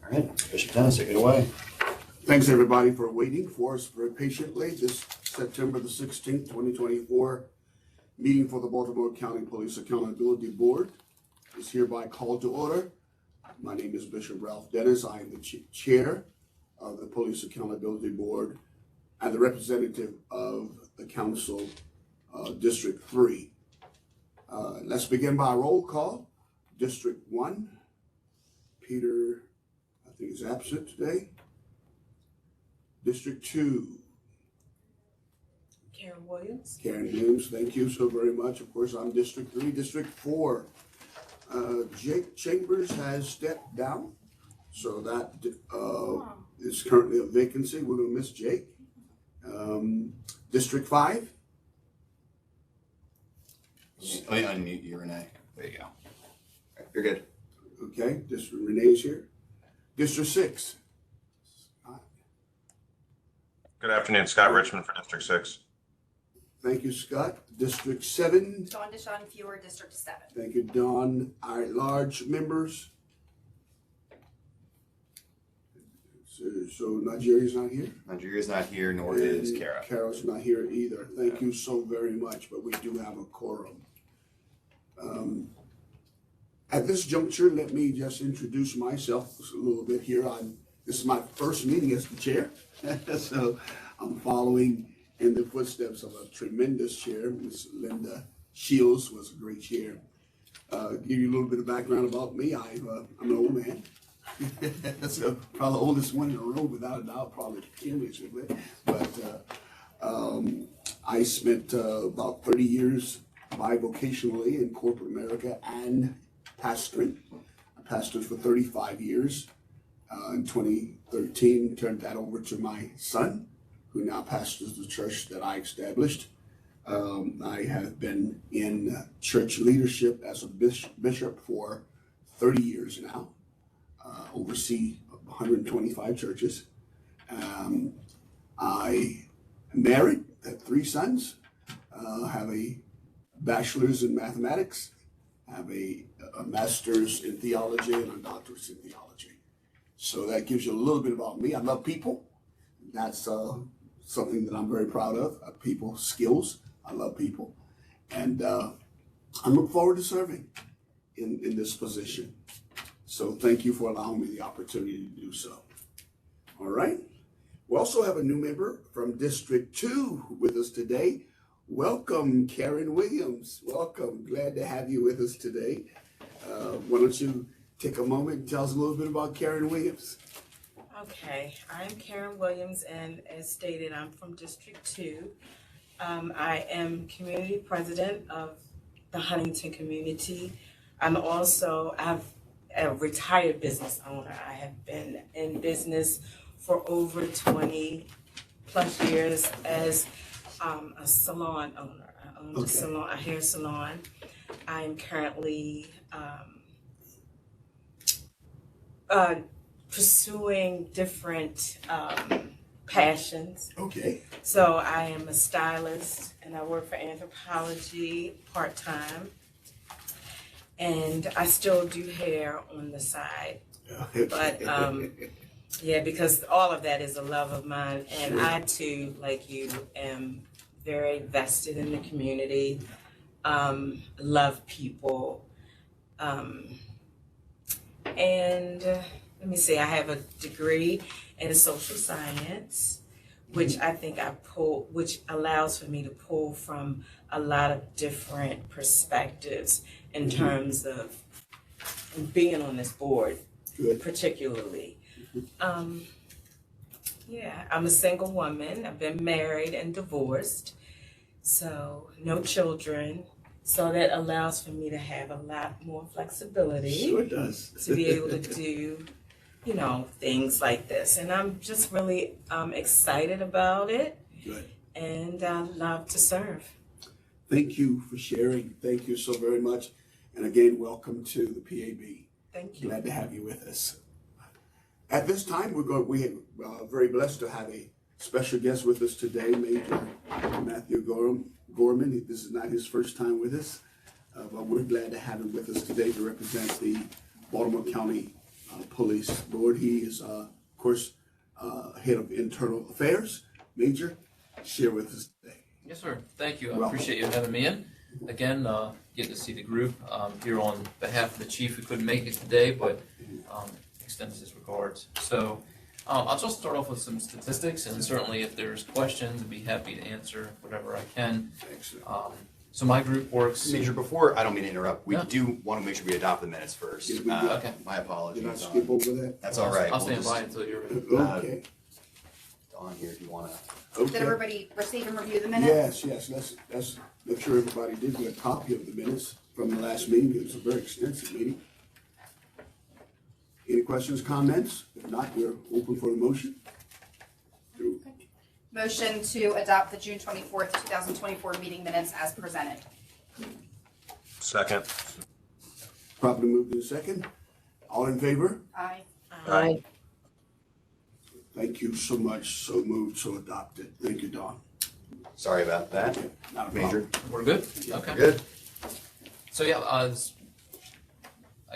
All right, Bishop Dennis, take it away. Thanks everybody for waiting for us very patiently. This September the 16th, 2024 meeting for the Baltimore County Police Accountability Board is hereby called to order. My name is Bishop Ralph Dennis. I am the chair of the Police Accountability Board and the representative of the Council District 3. Let's begin by a roll call. District 1, Peter, I think is absent today. District 2. Karen Williams. Karen Williams, thank you so very much. Of course, I'm District 3. District 4. Jake Chambers has stepped down, so that is currently a vacancy. We're going to miss Jake. District 5. Oh, yeah, unmute you, Renee. There you go. Right, you're good. Okay, District Renee's here. District 6. Good afternoon, Scott Richmond for District 6. Thank you, Scott. District 7. Dawn Deshawn Fewer, District 7. Thank you, Dawn. Our at-large members. So Nigeria's not here? Nigeria's not here, nor is Kara. Kara's not here either. Thank you so very much, but we do have a quorum. At this juncture, let me just introduce myself a little bit here. This is my first meeting as the chair, so I'm following in the footsteps of a tremendous chair. Ms. Linda Shields was a great chair. Give you a little bit of background about me. I'm an old man. So probably the oldest one in the room, without a doubt, probably cumulatively. But I spent about 30 years bivocationally in corporate America and pastoring. I pastored for 35 years. In 2013, turned that over to my son, who now pastors the church that I established. I have been in church leadership as a bishop for 30 years now. Oversee 125 churches. I am married, have 3 sons, have a bachelor's in mathematics, have a master's in theology, and a doctorate in theology. So that gives you a little bit about me. I love people. That's something that I'm very proud of. People skills. I love people. And I look forward to serving in this position. So thank you for allowing me the opportunity to do so. All right. We also have a new member from District 2 with us today. Welcome, Karen Williams. Welcome. Glad to have you with us today. Why don't you take a moment and tell us a little bit about Karen Williams. Okay, I'm Karen Williams, and as stated, I'm from District 2. I am community president of the Huntington community. I'm also a retired business owner. I have been in business for over 20 plus years as a salon owner. I own a salon, a hair salon. I'm currently pursuing different passions. Okay. So I am a stylist and I work for Anthropology part-time. And I still do hair on the side. But yeah, because all of that is a love of mine. And I too, like you, am very vested in the community, love people. And let me see, I have a degree in social science, which I think which allows for me to pull from a lot of different perspectives in terms of being on this board, particularly. Yeah, I'm a single woman. I've been married and divorced, so no children. So that allows for me to have a lot more flexibility. Sure does. To be able to do, things like this. And I'm just really excited about it. Good. And I love to serve. Thank you for sharing. Thank you so very much. And again, welcome to the PAB. Thank you. Glad to have you with us. At this time, we are very blessed to have a special guest with us today, Major Matthew Gorman. This is not his first time with us, but we're glad to have him with us today to represent the Baltimore County Police Board. He is, of course, Head of Internal Affairs. Major, share with us today. Yes, sir. Thank you. I Welcome. appreciate you having me in. Again, getting to see the group here on behalf of the chief who couldn't make it today, but extends his regards. So I'll just start off with some statistics, and certainly if there's questions, I'd be happy to answer whatever I can. Excellent. So my group works. Major, before, I don't mean to interrupt, we No. do want to make sure we adopt the minutes first. Yeah, we do. Okay. My apologies. Did I skip over that? That's all right. I'll We'll stand just- by until you're ready. Okay, Don here, if you want to. Did okay. everybody receive and review the minutes? Yes, let's make sure everybody did get a copy of the minutes from the last meeting. It was a very extensive meeting. Any questions, comments? If not, we're open for a motion. Motion to adopt the June 24th, 2024 meeting minutes as presented. Second. Properly moved in second. All in favor? Aye. Aye. Thank you so much. So moved, so adopted. Thank you, Don. Sorry about that. Okay, not a Major. problem. We're good? Okay. Good. So yeah, I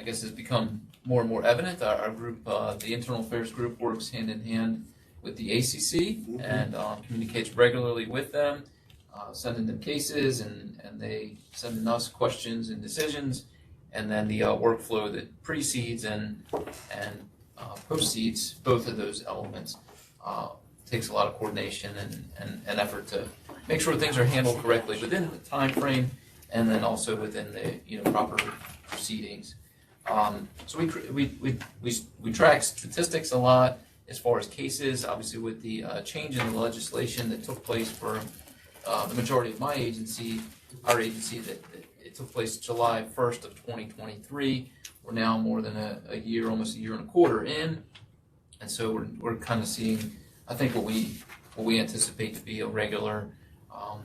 guess it's become more and more evident. Our group, the Internal Affairs Group, works hand in hand with the ACC and communicates regularly with them, sending them cases, and they sending us questions and decisions, and then the workflow that precedes and proceeds both of those elements takes a lot of coordination and effort to make sure things are handled correctly within the time frame, and then also within the proper proceedings. So we track statistics a lot as far as cases. Obviously, with the change in the legislation that took place for the majority of my agency, our agency, that it took place July 1st of 2023. We're now more than a year, almost a year and a quarter in, and so we're kind of seeing, I think, what we anticipate to be a regular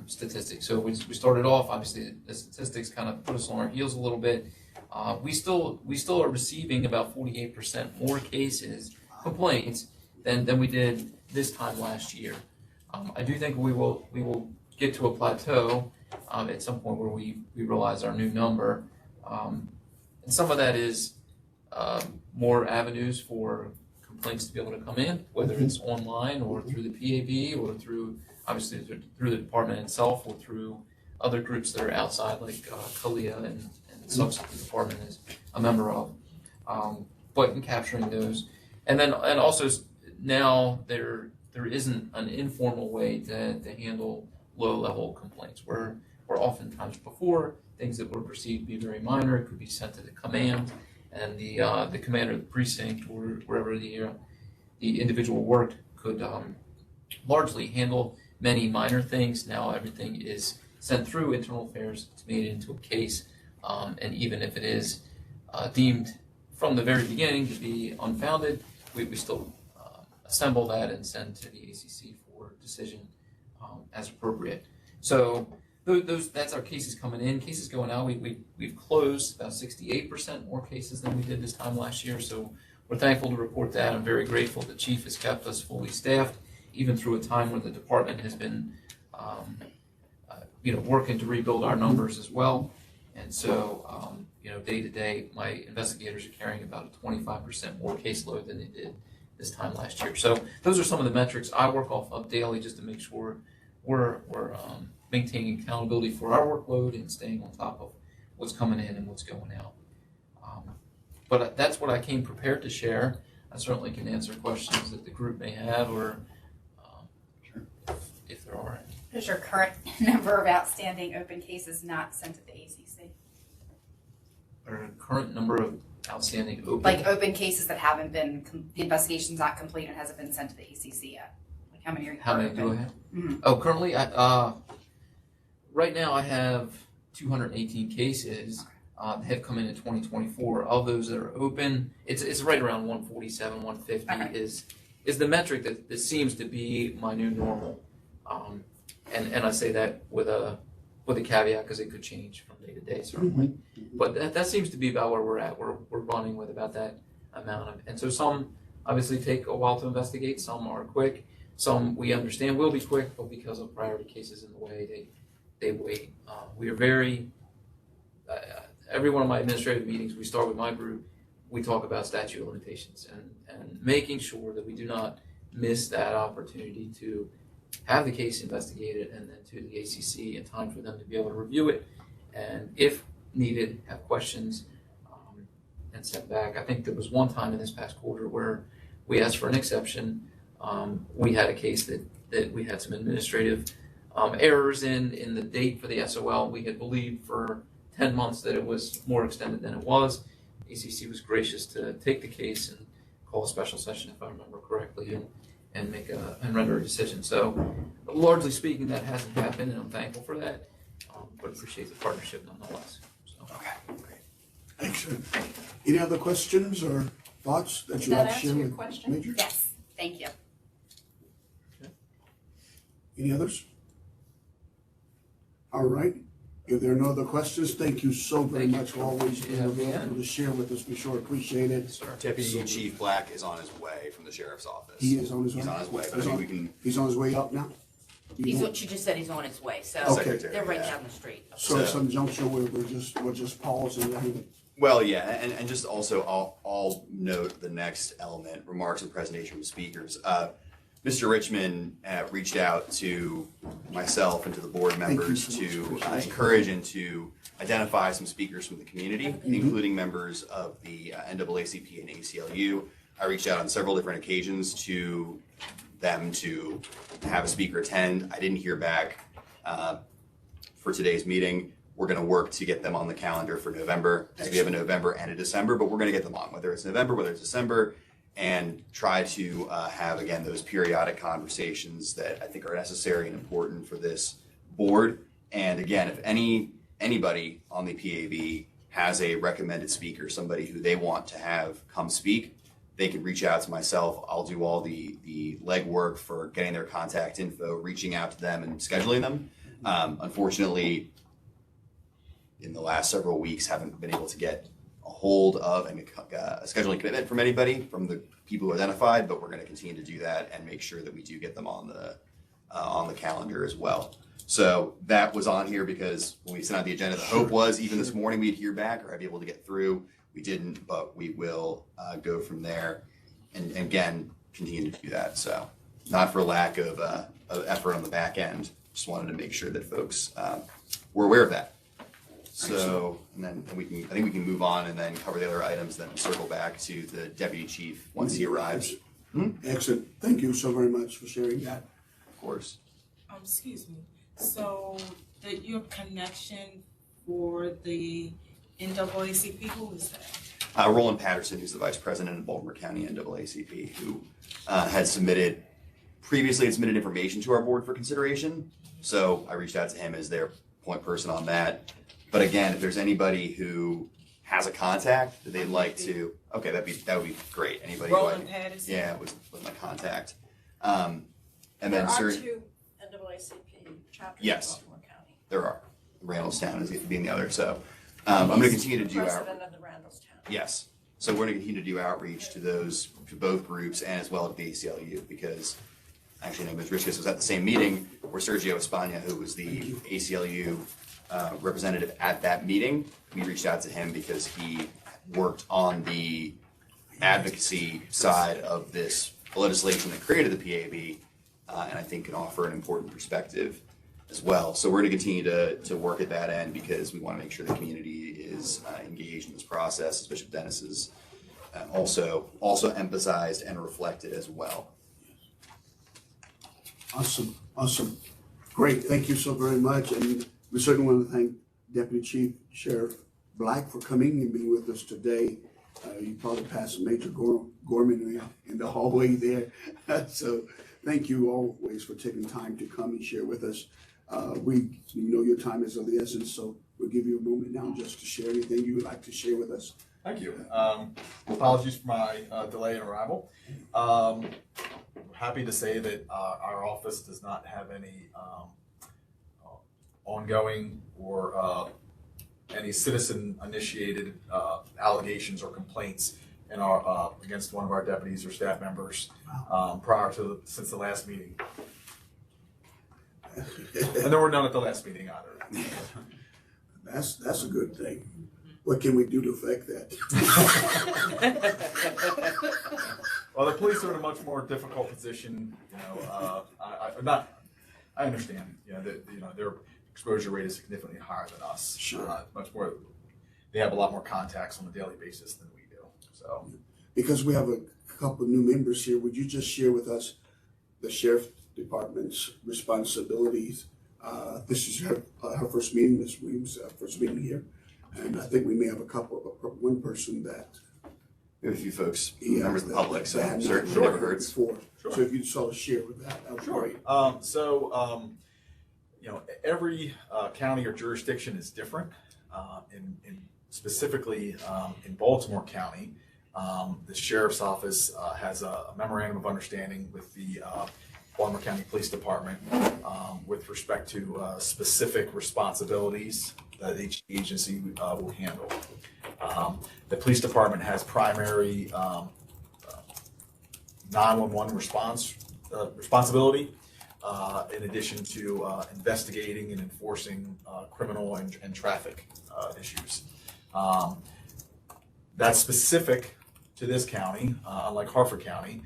statistic. So we started off, obviously, the statistics kind of put us on our heels a little bit. We still are receiving about 48% more complaints than we did this time last year. I do think we will get to a plateau at some point where we realize our new number. And some of that is more avenues for complaints to be able to come in, whether it's online or through the PAB or through the department itself or through other groups that are outside, like CALEA and the subsequent department is a member of. But in capturing those, and also now there isn't an informal way to handle low-level complaints where oftentimes before things that were perceived to be very minor could be sent to the command, and the commander of the precinct or wherever the individual worked could largely handle many minor things. Now everything is sent through internal affairs. It's made into a case, and even if it is deemed from the very beginning to be unfounded, we still assemble that and send to the ACC for decision as appropriate. So that's our cases coming in. Cases going out, we've closed about 68% more cases than we did this time last year. So we're thankful to report that. I'm very grateful the chief has kept us fully staffed, even through a time when the department has been working to rebuild our numbers as well. And so day to day, my investigators are carrying about a 25% more caseload than they did this time last year. So those are some of the metrics I work off of daily just to make sure we're maintaining accountability for our workload and staying on top of what's coming in and what's going out. But that's what I came prepared to share. I certainly can answer questions that the group may have, or if there are any. What is your current number of outstanding open cases not sent to the ACC? Our current number of outstanding open. Like open cases that haven't been, the investigation's not complete and hasn't been sent to the ACC yet? Like how many are How many do I open? have? Mhm. Oh, currently, right now I have 218 cases that have come in 2024. Of those that are open, it's right around 147, 150 Okay. is the metric that seems to be my new normal. And I say that with a caveat because it could change from day to day, certainly. But that seems to be about where we're at. We're running with about that amount of, and so some obviously take a while to investigate. Some are quick. Some we understand will be quick, but because of priority cases in the way, they wait. We are very. Every one of my administrative meetings, we start with my group. we talk about statute of limitations and making sure that we do not miss that opportunity to have the case investigated and then to the ACC in time for them to be able to review it, and if needed, have questions and sent back. I think there was one time in this past quarter where we asked for an exception. We had a case that we had some administrative errors in the date for the SOL. We had believed for 10 months that it was more extended than it was. ACC was gracious to take the case and call a special session, if I remember correctly, and make and render a decision. So, largely speaking, that hasn't happened, and I'm thankful for that. But appreciate the partnership nonetheless. So. Okay, great. Excellent. Any other questions or thoughts that Did you'd that like to share answer your with question? Major? Yes, thank you. Any others? All right. If there are no other questions, thank you so very Thank you. much for always being Yeah, available yeah. to share with us. We sure appreciate it. Sir. Deputy Chief Black is on his way from the sheriff's office. He is on his way. He's on his way, but He's I mean, on- we can. He's on his way up now? He's what she just said, he's on his way, so Okay. Secretary, they're right yeah. down the street. So at So- some juncture where we'll just pause and let him. Well, yeah, and just also, I'll note the next element: remarks and presentation from speakers. Mr. Richmond reached out to myself and to the board you members so much. to Appreciate it. encourage and to identify some speakers from the community, including members of the NAACP and ACLU. I reached out on several different occasions to them to have a speaker attend. I didn't hear back for today's meeting. We're going to work to get them on the calendar for November, because we have a November and a December, but we're going to get them on, whether it's November, whether it's December, and try to have, again, those periodic conversations that I think are necessary and important for this board. And again, if anybody on the PAB has a recommended speaker, somebody who they want to have come speak, they can reach out to myself. I'll do all the legwork for getting their contact info, reaching out to them and scheduling them. Unfortunately, in the last several weeks, haven't been able to get a hold of and a scheduling commitment from anybody, from the people who identified, but we're going to continue to do that and make sure that we do get them on the calendar as well. So that was on here because when we sent out the agenda, the hope was even this morning we'd hear back or I'd be able to get through. We didn't, but we will go from there and again, continue to do that. So not for lack of effort on the back end, just wanted to make sure that folks were aware of that. So, and then I think we can move on and then cover the other items, then circle back to the deputy chief once he arrives. Excellent. Thank you so very much for sharing that. Of course. Excuse me, so your connection for the NAACP, who is that? Roland Patterson, who's the vice president of Baltimore County NAACP, who had submitted information to our board for consideration. So I reached out to him as their point person on that. But again, if there's anybody who has a contact that they'd like to, okay, that would be great. Anybody who Roland Patterson? yeah, was my contact. And then There are sir, two NAACP chapters Yes. in Baltimore County. there are. Randallstown is being the other. So I'm going to continue to do our President of the Randallstown. yes. So we're going to continue to do outreach to both groups and as well as the ACLU, because actually, no, Ms. Richkis was at the same meeting where Sergio Espana, who was the ACLU representative at that meeting, we reached out to him because he worked on the advocacy side of this legislation that created the PAB, and I think can offer an important perspective as well. So we're going to continue to work at that end because we want to make sure the community is engaged in this process, as Bishop Dennis has also emphasized and reflected as well. Awesome. Great. Thank you so very much. And we certainly want to thank Deputy Chief Sheriff Black for coming and being with us today. You probably passed Major Gorman in the hallway there. So thank you always for taking time to come and share with us. We know your time is of the essence, so we'll give you a moment now just to share anything you would like to share with us. Thank you. Apologies for my delay in arrival. Happy to say that our office does not have any ongoing or any citizen-initiated allegations or complaints in our against one of our deputies or staff members since the last meeting. And there were none at the last meeting either. That's a good thing. What can we do to affect that? Well, the police are in a much more difficult position, you know, I understand, you know, that, you know, their exposure rate is significantly higher than us. Sure. Much more, they have a lot more contacts on a daily basis than we do, so. Because we have a couple of new members here, would you just share with us the sheriff department's responsibilities? This is her first meeting, this Williams' first meeting here. And I think we may have one person that. We have a few folks, Yeah, members of the public, so that had not certainly heard never hurts. before. Sure. So if you sort of share with that would be great. You know, every county or jurisdiction is different. Specifically in Baltimore County, the sheriff's office has a memorandum of understanding with the Baltimore County Police Department with respect to specific responsibilities that each agency will handle. The police department has primary 911 responsibility, in addition to investigating and enforcing criminal and traffic issues. That's specific to this county, unlike Hartford County,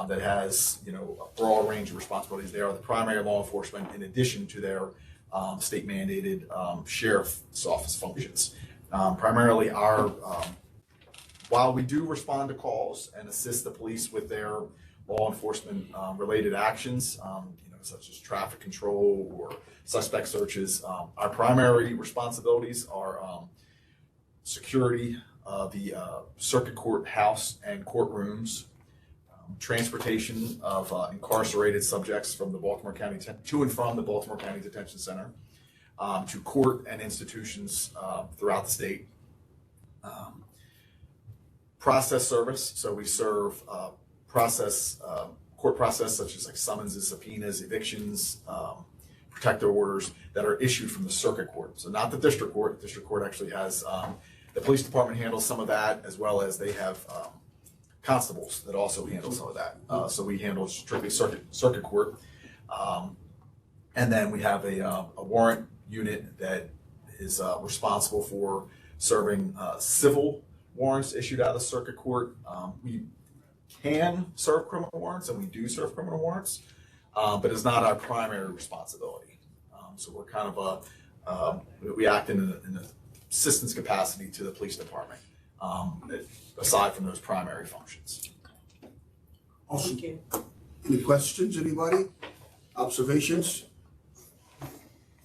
that has, you know, a broad range of responsibilities. They are the primary law enforcement in addition to their state mandated sheriff's office functions. Primarily while we do respond to calls and assist the police with their law enforcement related actions, you know, such as traffic control or suspect searches, our primary responsibilities are security of the circuit court house and courtrooms, transportation of incarcerated subjects from the Baltimore County to and from the Baltimore County Detention Center, to court and institutions throughout the state. Process service, so we serve court process such as like summonses, subpoenas, evictions, protective orders that are issued from the circuit court. So not the district court. The district court actually has, the police department handles some of that, as well as they have constables that also handle some of that. So we handle strictly circuit court. And then we have a warrant unit that is responsible for serving civil warrants issued out of the circuit court. We can serve criminal warrants, and we do serve criminal warrants, but it's not our primary responsibility. So we're kind of we act in an assistance capacity to the police department, aside from those primary functions. Awesome. Thank you. Any questions, anybody? Observations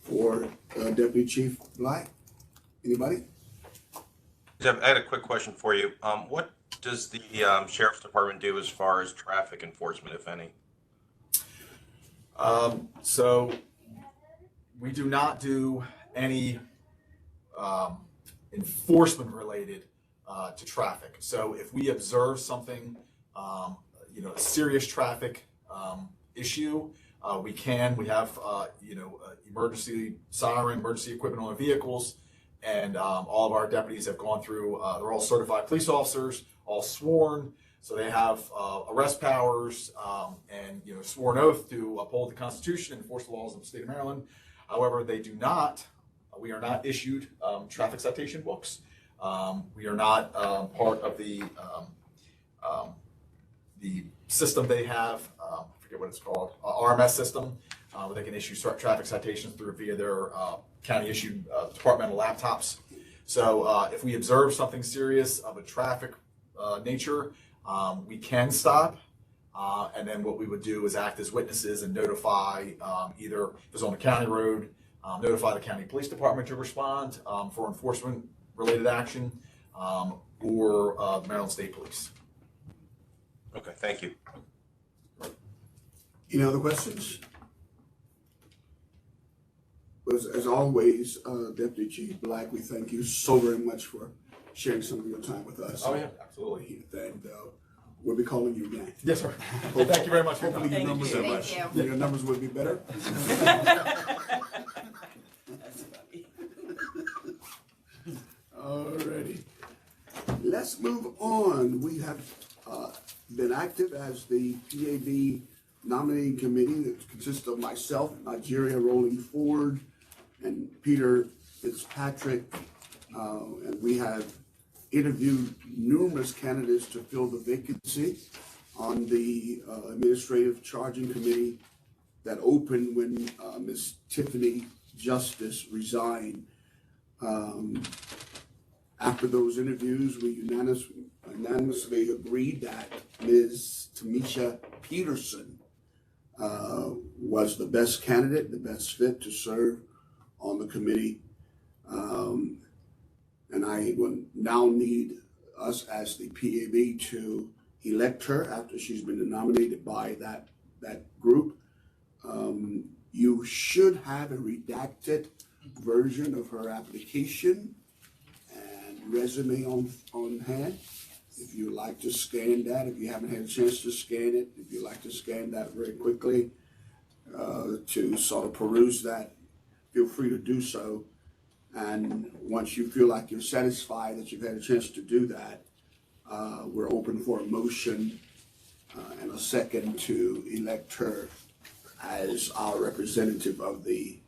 for Deputy Chief Black? Anybody? I had a quick question for you. What does the sheriff's department do as far as traffic enforcement, if any? So we do not do any enforcement related to traffic. So if we observe something, you know, a serious traffic issue, we have, you know, emergency siren, emergency equipment on the vehicles, and all of our deputies have gone through, they're all certified police officers, all sworn, so they have arrest powers and, you know, sworn oath to uphold the Constitution and enforce the laws of the state of Maryland. However, we are not issued traffic citation books. We are not part of the system they have, I forget what it's called, RMS system, where they can issue traffic citations via their county-issued departmental laptops. So if we observe something serious of a traffic nature, we can stop. And then what we would do is act as witnesses and notify, either if it's on a county road, notify the county police department to respond for enforcement-related action, or the Maryland State Police. Okay, thank you. Any other questions? As always, Deputy Chief Black, we thank you so very much for sharing some of your time with us. Oh, yeah, absolutely. And we'll be calling you again. Yes, sir. Well, thank you very much for Hopefully coming. your numbers so are much. Thank you. your numbers will be better. That's funny. Alrighty. Let's move on. We have been active as the PAB nominating committee that consists of myself, Nigeria Rolling Ford, and Peter Fitzpatrick. And we have interviewed numerous candidates to fill the vacancy on the Administrative Charging Committee that opened when Ms. Tiffany Justice resigned. After those interviews, we unanimously agreed that Ms. Tamisha Peterson was the best candidate, the best fit to serve on the committee. And I will now need us as the PAB to elect her after she's been nominated by that group. You should have a redacted version of her application and resume on hand. If you'd like to scan that, if you haven't had a chance to scan it, if you'd like to scan that very quickly to sort of peruse that, feel free to do so. And once you feel like you're satisfied that you've had a chance to do that, we're open for a motion and a second to elect her as our representative of the,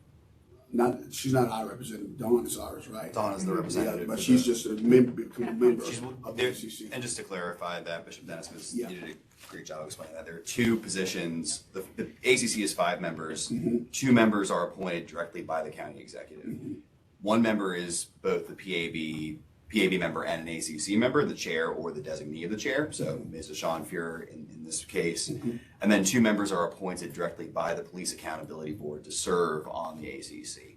she's not our representative, Dawn is ours, right? Dawn is the representative. Yeah, but she's just a member of She's, the there, ACC. and just to clarify that, Bishop Dennis was, Yeah. you did a great job explaining that. There are two positions. The ACC is 5 members. Mm-hmm. 2 members are appointed directly by the county executive. Mm-hmm. 1 member is both the PAB member and an ACC member, the chair or the designee of the chair. So Ms. Sean Fuhrer in this case. Mm-hmm. And then 2 members are appointed directly by the Police Accountability Board to serve on the ACC.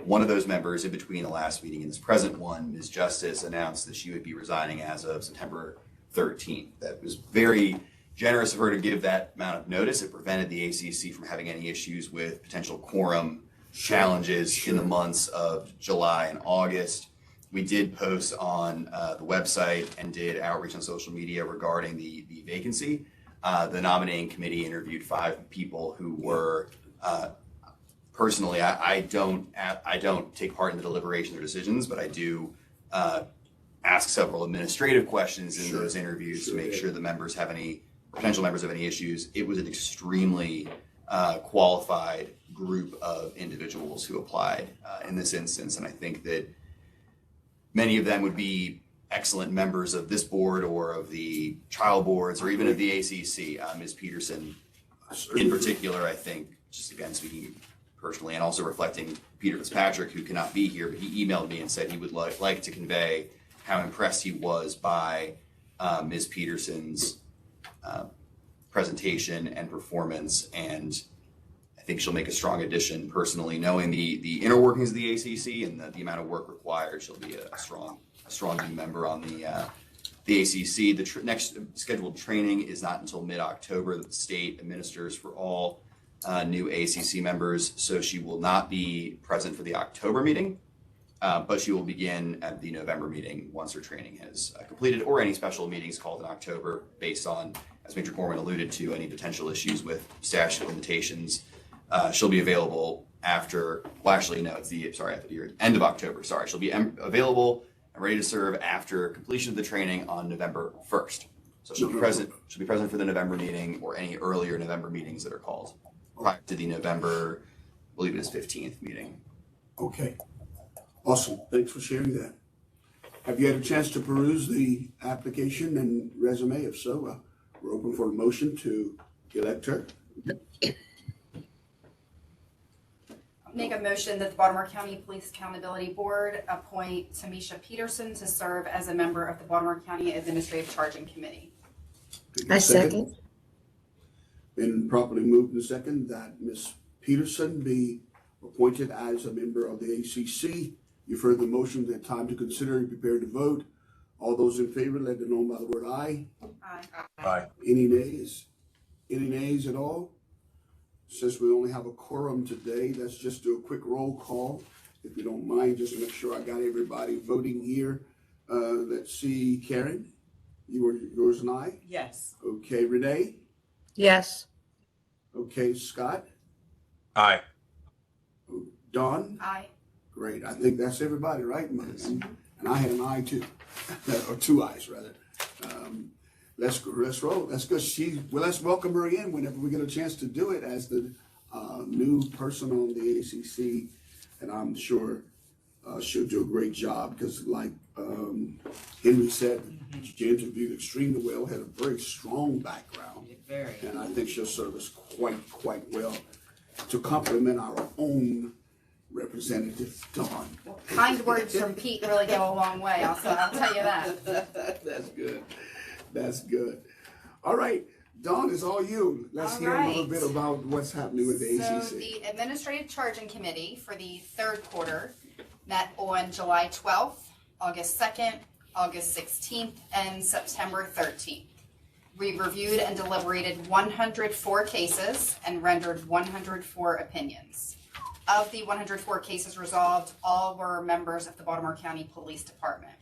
One of those members, in between the last meeting and this present one, Ms. Justice, announced that she would be resigning as of September 13th. That was very generous of her to give that amount of notice. It prevented the ACC from having any issues with potential quorum challenges in the months of July and August. We did post on the website and did outreach on social media regarding the vacancy. The nominating committee interviewed 5 people who were personally, I don't take part in the deliberation or decisions, but I do ask several administrative questions in those interviews to make sure the members have any potential members have any issues. It was an extremely qualified group of individuals who applied in this instance, and I think that many of them would be excellent members of this board or of the trial boards or even of the ACC. Ms. Peterson, in particular, I think, just again speaking personally and also reflecting Peter Fitzpatrick, who cannot be here, but he emailed me and said he would like to convey how impressed he was by Ms. Peterson's presentation and performance, and I think she'll make a strong addition personally, knowing the inner workings of the ACC and the amount of work required. She'll be a strong new member on the ACC. The next scheduled training is not until mid-October that the state administers for all new ACC members, so she will not be present for the October meeting, but she will begin at the November meeting once her training has completed, or any special meetings called in October based on, as Major Corman alluded to, any potential issues with statute of limitations. She'll be available after, well, actually, no, it's at the end of October. Sorry, she'll be available and ready to serve after completion of the training on November 1st. So she'll be present. She'll be present for the November meeting or any earlier November meetings that are called prior to the November, I believe it is 15th meeting. Okay, awesome. Thanks for sharing that. Have you had a chance to peruse the application and resume? If so, we're open for a motion to elect her. Make a motion that the Baltimore County Police Accountability Board appoint Tamisha Peterson to serve as a member of the Baltimore County Administrative Charging Committee. I second. Been properly moved and second that Ms. Peterson be appointed as a member of the ACC. You've heard the motion, that time to consider, and prepare to vote. All those in favor, let it know by the word aye. Aye. Aye. Any nays? Any nays at all? Since we only have a quorum today, let's just do a quick roll call, if you don't mind, just to make sure I got everybody voting here. Let's see, Karen, yours and I? Yes. Okay, Renee? Yes. Okay, Scott? Aye. Dawn? Aye. Great, I think that's everybody, right? And I had an eye too, or 2 eyes rather. Let's roll. That's good. Let's welcome her in whenever we get a chance to do it as the new person on the ACC, and I'm sure she'll do a great job because, like Henry said, she interviewed extremely well, had a very strong background, Very. and I think she'll serve us quite well to complement our own Representative Dawn. Well, kind words from Pete really go a long way, I'll tell you that. That's good. That's good. All right, Dawn, it's all you. Let's All hear a little right. bit about what's happening with the So ACC. the Administrative Charging Committee for the third quarter met on July 12th, August 2nd, August 16th, and September 13th. We reviewed and deliberated 104 cases and rendered 104 opinions. Of the 104 cases resolved, all were members of the Baltimore County Police Department.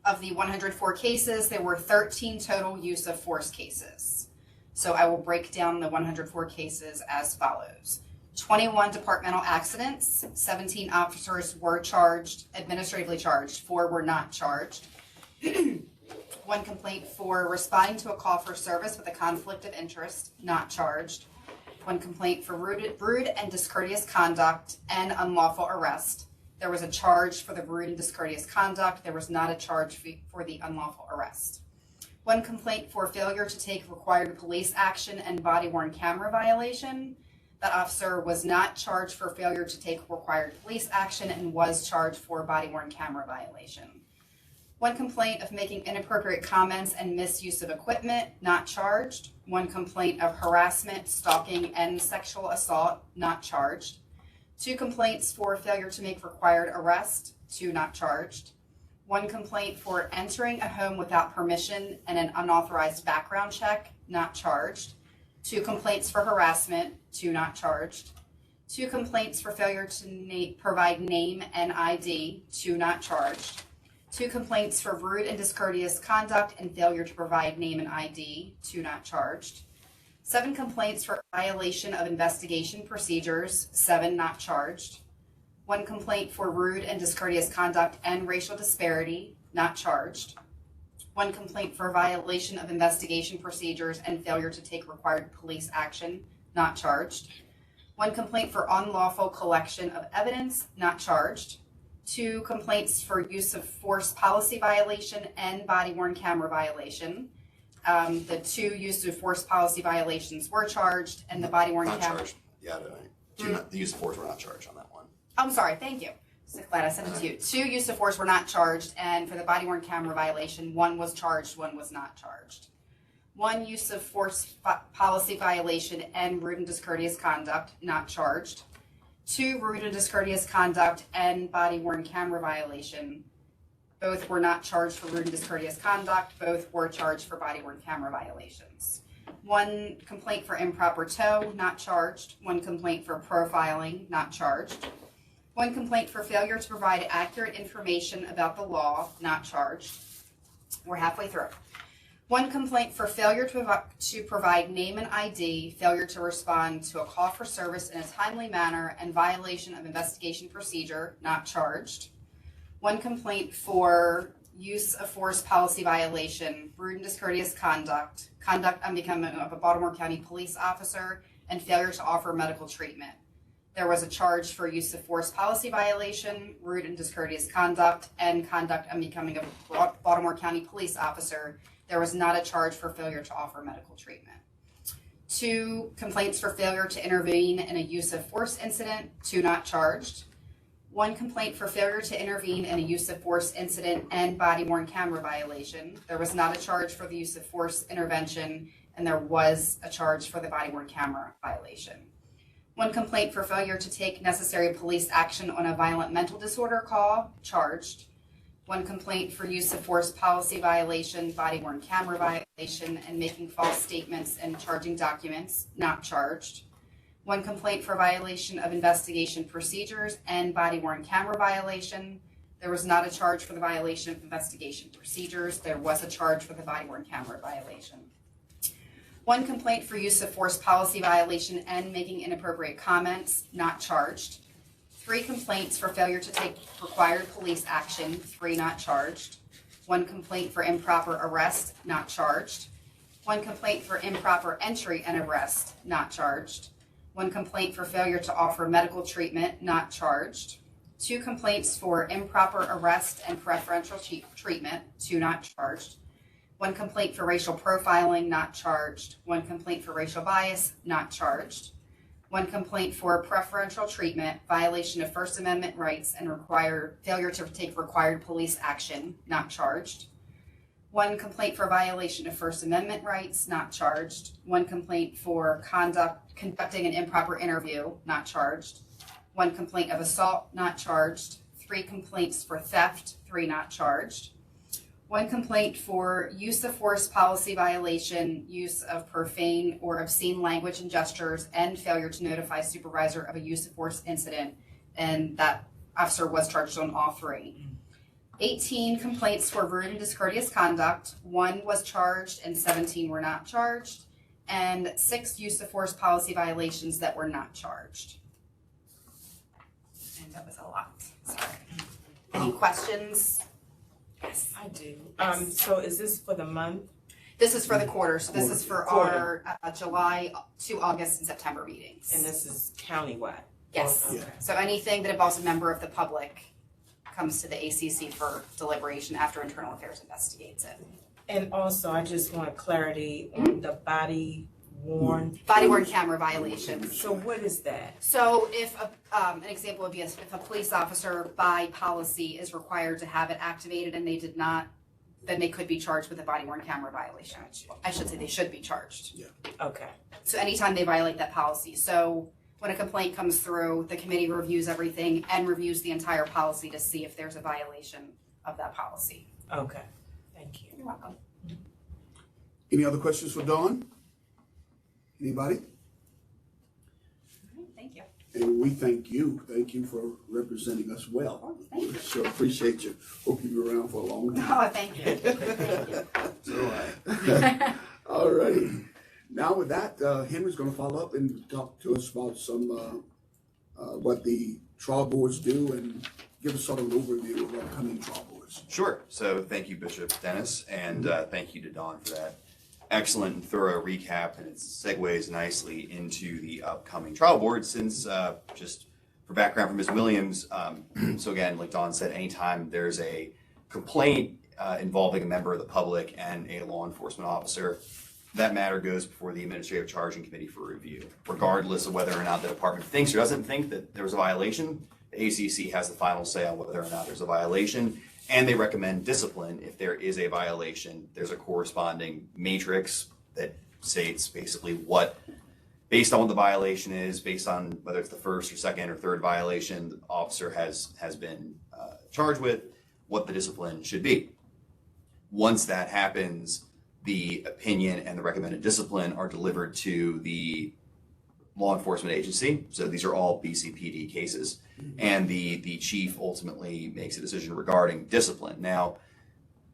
Of the 104 cases, there were 13 total use of force cases. So I will break down the 104 cases as follows. 21 departmental accidents, 17 officers were charged, administratively charged, 4 were not charged. 1 complaint for responding to a call for service with a conflict of interest, not charged. 1 complaint for rude and discourteous conduct and unlawful arrest. There was a charge for the rude and discourteous conduct. There was not a charge for the unlawful arrest. 1 complaint for failure to take required police action and body-worn camera violation. That officer was not charged for failure to take required police action and was charged for body-worn camera violation. 1 complaint of making inappropriate comments and misuse of equipment, not charged. 1 complaint of harassment, stalking, and sexual assault, not charged. 2 complaints for failure to make required arrest, 2 not charged. 1 complaint for entering a home without permission and an unauthorized background check, not charged. 2 complaints for harassment, 2 not charged. 2 complaints for failure to provide name and ID, 2 not charged. 2 complaints for rude and discourteous conduct and failure to provide name and ID, 2 not charged. 7 complaints for violation of investigation procedures, 7 not charged. 1 complaint for rude and discourteous conduct and racial disparity, not charged. 1 complaint for violation of investigation procedures and failure to take required police action, not charged. 1 complaint for unlawful collection of evidence, not charged. 2 complaints for use of force policy violation and body-worn camera violation. The 2 use of force policy violations were charged, and the body-worn Not camera. charged. Yeah, the use of force were not charged on that one. I'm sorry, thank you. So glad I sent it to you. 2 use of force were not charged, and for the body-worn camera violation, 1 was charged, 1 was not charged. 1 use of force policy violation and rude and discourteous conduct, not charged. 2 rude and discourteous conduct and body-worn camera violation. Both were not charged for rude and discourteous conduct. Both were charged for body-worn camera violations. 1 complaint for improper tow, not charged. 1 complaint for profiling, not charged. 1 complaint for failure to provide accurate information about the law, not charged. We're halfway through. 1 complaint for failure to provide name and ID, failure to respond to a call for service in a timely manner, and violation of investigation procedure, not charged. 1 complaint for use of force policy violation, rude and discourteous conduct, conduct unbecoming of a Baltimore County police officer, and failure to offer medical treatment. There was a charge for use of force policy violation, rude and discourteous conduct, and conduct unbecoming of a Baltimore County police officer. There was not a charge for failure to offer medical treatment. 2 complaints for failure to intervene in a use of force incident, 2 not charged. 1 complaint for failure to intervene in a use of force incident and body-worn camera violation. There was not a charge for the use of force intervention, and there was a charge for the body-worn camera violation. 1 complaint for failure to take necessary police action on a violent mental disorder call, charged. 1 complaint for use of force policy violation, body-worn camera violation, and making false statements and charging documents, not charged. 1 complaint for violation of investigation procedures and body-worn camera violation. There was not a charge for the violation of investigation procedures. There was a charge for the body-worn camera violation. 1 complaint for use of force policy violation and making inappropriate comments, not charged. 3 complaints for failure to take required police action, 3 not charged. 1 complaint for improper arrest, not charged. 1 complaint for improper entry and arrest, not charged. 1 complaint for failure to offer medical treatment, not charged. 2 complaints for improper arrest and preferential treatment, 2 not charged. 1 complaint for racial profiling, not charged. 1 complaint for racial bias, not charged. 1 complaint for preferential treatment, violation of First Amendment rights and failure to take required police action, not charged. 1 complaint for violation of First Amendment rights, not charged. 1 complaint for conducting an improper interview, not charged. 1 complaint of assault, not charged. 3 complaints for theft, 3 not charged. 1 complaint for use of force policy violation, use of profane or obscene language and gestures, and failure to notify supervisor of a use of force incident, and that officer was charged on all 3. 18 complaints for rude and discourteous conduct, 1 was charged and 17 were not charged, and 6 use of force policy violations that were not charged. And that was a lot, sorry. Any questions? Yes, I do. So is this for the month? This is for the quarter, so this is for our July to August and September meetings. And this is countywide? Yes, Okay. so anything that involves a member of the public comes to the ACC for deliberation after Internal Affairs investigates it. And also, I just want clarity on the body worn. Body worn camera violations. So what is that? So if, an example would be if a police officer by policy is required to have it activated and they did not, then they could be charged with a body worn camera violation. I should say they should be charged. Okay. So anytime they violate that policy. So when a complaint comes through, the committee reviews everything and reviews the entire policy to see if there's a violation of that policy. Okay. Thank you. You're welcome. Any other questions for Dawn? Anybody? Thank you. And we thank you. Thank you for representing us well. Thank you. Sure appreciate you. Hope you'll be around for a long time. Oh, thank you. Thank you. All righty. Now with that, Henry's going to follow up and talk to us about some what the trial boards do and give us sort of an overview of upcoming trial boards. Sure. So thank you, Bishop Dennis, and thank you to Dawn for that excellent and thorough recap, and it segues nicely into the upcoming trial board since, just for background from Ms. Williams, so again, like Dawn said, anytime there's a complaint involving a member of the public and a law enforcement officer, that matter goes before the Administrative Charging Committee for review. Regardless of whether or not the department thinks or doesn't think that there was a violation, the ACC has the final say on whether or not there's a violation, and they recommend discipline if there is a violation. There's a corresponding matrix that states basically what, based on what the violation is, based on whether it's the first or second or third violation the officer has been charged with, what the discipline should be. Once that happens, the opinion and the recommended discipline are delivered to the law enforcement agency. So these are all BCPD cases. And the chief ultimately makes a decision regarding discipline. Now,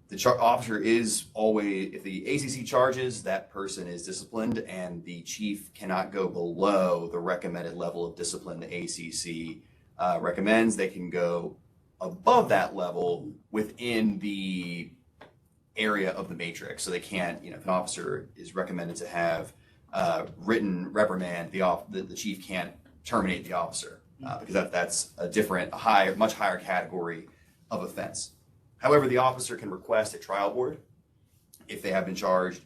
the officer is always, if the ACC charges, that person is disciplined, and the chief cannot go below the recommended level of discipline the ACC recommends. They can go above that level within the area of the matrix. So they can't, if an officer is recommended to have written reprimand, the chief can't terminate the officer because that's a different, much higher category of offense. However, the officer can request a trial board if they have been charged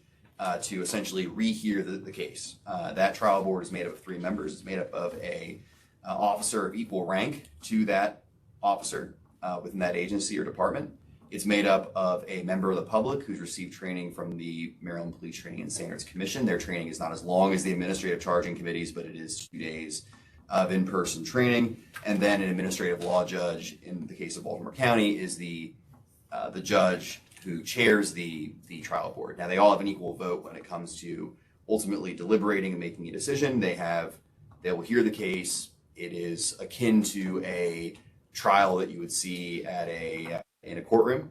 to essentially rehear the case. That trial board is made up of 3 members. It's made up of a officer of equal rank to that officer within that agency or department. It's made up of a member of the public who's received training from the Maryland Police Training and Standards Commission. Their training is not as long as the Administrative Charging Committees, but it is 2 days of in-person training. And then an administrative law judge, in the case of Baltimore County, is the judge who chairs the trial board. Now, they all have an equal vote when it comes to ultimately deliberating and making a decision. They will hear the case. It is akin to a trial that you would see at in a courtroom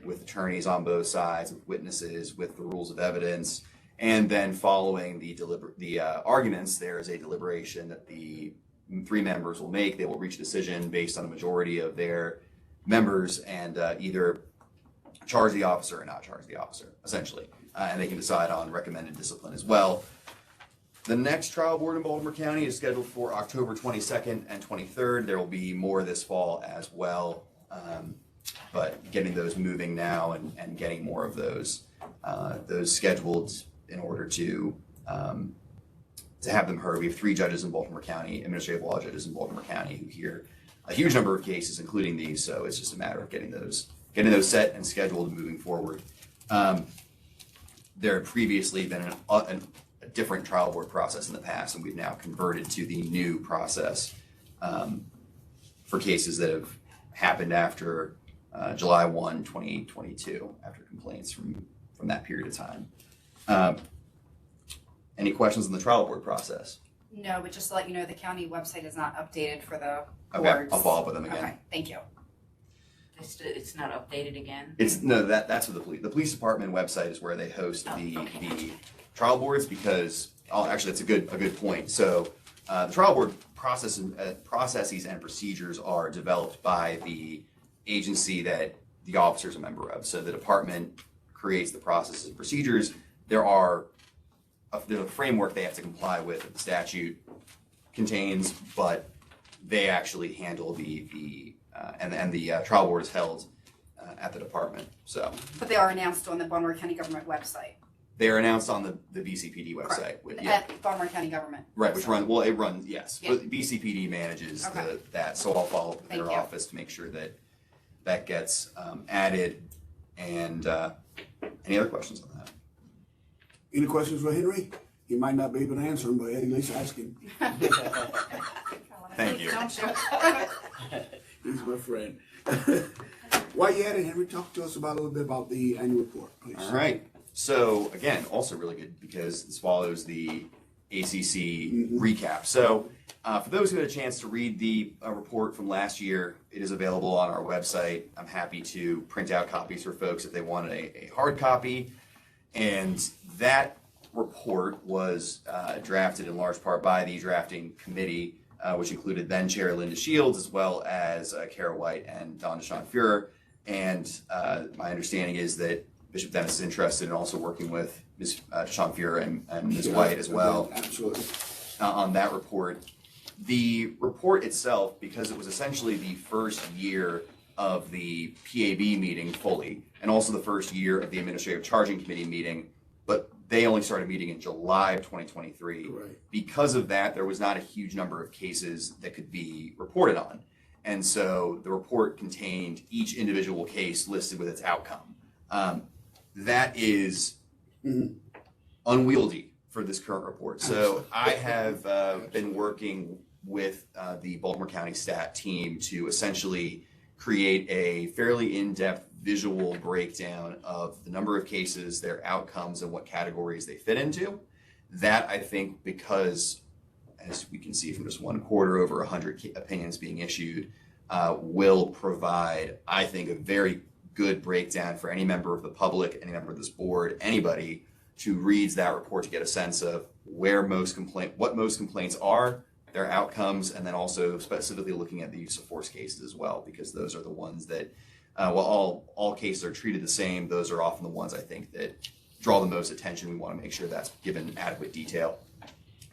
with attorneys on both sides, with witnesses, with the rules of evidence, and then following the arguments, there is a deliberation that the 3 members will make. They will reach a decision based on a majority of their members and either charge the officer or not charge the officer, essentially. And they can decide on recommended discipline as well. The next trial board in Baltimore County is scheduled for October 22nd and 23rd. There will be more this fall as well, but getting those moving now and getting more of those scheduled in order to have them heard. We have 3 judges in Baltimore County, administrative law judges in Baltimore County, who hear a huge number of cases, including these. So it's just a matter of getting those set and scheduled and moving forward. There had previously been a different trial board process in the past, and we've now converted to the new process for cases that have happened after July 1, 2022, after complaints from that period of time. Any questions on the trial board process? No, but just to let you know, the county website is not updated for the Okay, boards. I'll follow up with them again. Okay, thank you. It's not updated again? That's what the police department website is where they host the trial boards, because actually that's a good point. So the trial board processes and procedures are developed by the agency that the officer is a member of. So the department creates the processes and procedures. There's a framework they have to comply with that the statute contains, but they actually handle the trial board is held at the department. So, But they are announced on the Baltimore County government website. they are announced on the BCPD website. At Baltimore County government. Right, which website. it runs, yes. Yeah. But BCPD manages Okay. that, so I'll follow up with Thank their you. office to make sure that gets added. And any other questions on that? Any questions for Henry? He might not be able to answer them, but at least ask him. Thank you. He's my friend. While you're at it, Henry, talk to us about a little bit about the annual report, please. All right. So again, also really good because this follows the ACC recap. So for those who had a chance to read the report from last year, it is available on our website. I'm happy to print out copies for folks if they wanted a hard copy. And that report was drafted in large part by the drafting committee, which included then Chair Linda Shields, as well as Kara White and Don DeShawn Fuhrer. And my understanding is that Bishop Dennis is interested in also working with Ms. DeShawn Fuhrer and Ms. White as well. Absolutely. On that report. The report itself, because it was essentially the first year of the PAB meeting fully, and also the first year of the Administrative Charging Committee meeting, but they only started meeting in July of 2023. Right. Because of that, there was not a huge number of cases that could be reported on. And so the report contained each individual case listed with its outcome. That is unwieldy for this current report. So I have been working with the Baltimore County Stat team to essentially create a fairly in-depth visual breakdown of the number of cases, their outcomes, and what categories they fit into. That, I think, because, as we can see from just one quarter, over 100 opinions being issued, will provide, I think, a very good breakdown for any member of the public, any member of this board, anybody who reads that report to get a sense of what most complaints are, their outcomes, and then also specifically looking at the use of force cases as well, because those are the ones that, while all cases are treated the same, those are often the ones I think that draw the most attention. We want to make sure that's given adequate detail.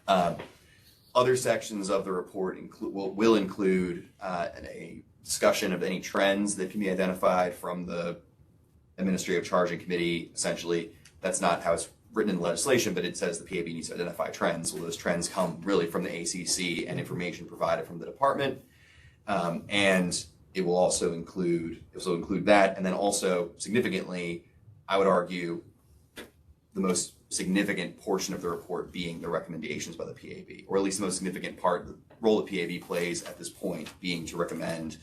Other sections of the report will include a discussion of any trends that can be identified from the Administrative Charging Committee. Essentially, that's not how it's written in the legislation, but it says the PAB needs to identify trends. Well, those trends come really from the ACC and information provided from the department. And it will also include that. And then also, significantly, I would argue, the most significant portion of the report being the recommendations by the PAB, or at least the most significant part, the role the PAB plays at this point being to recommend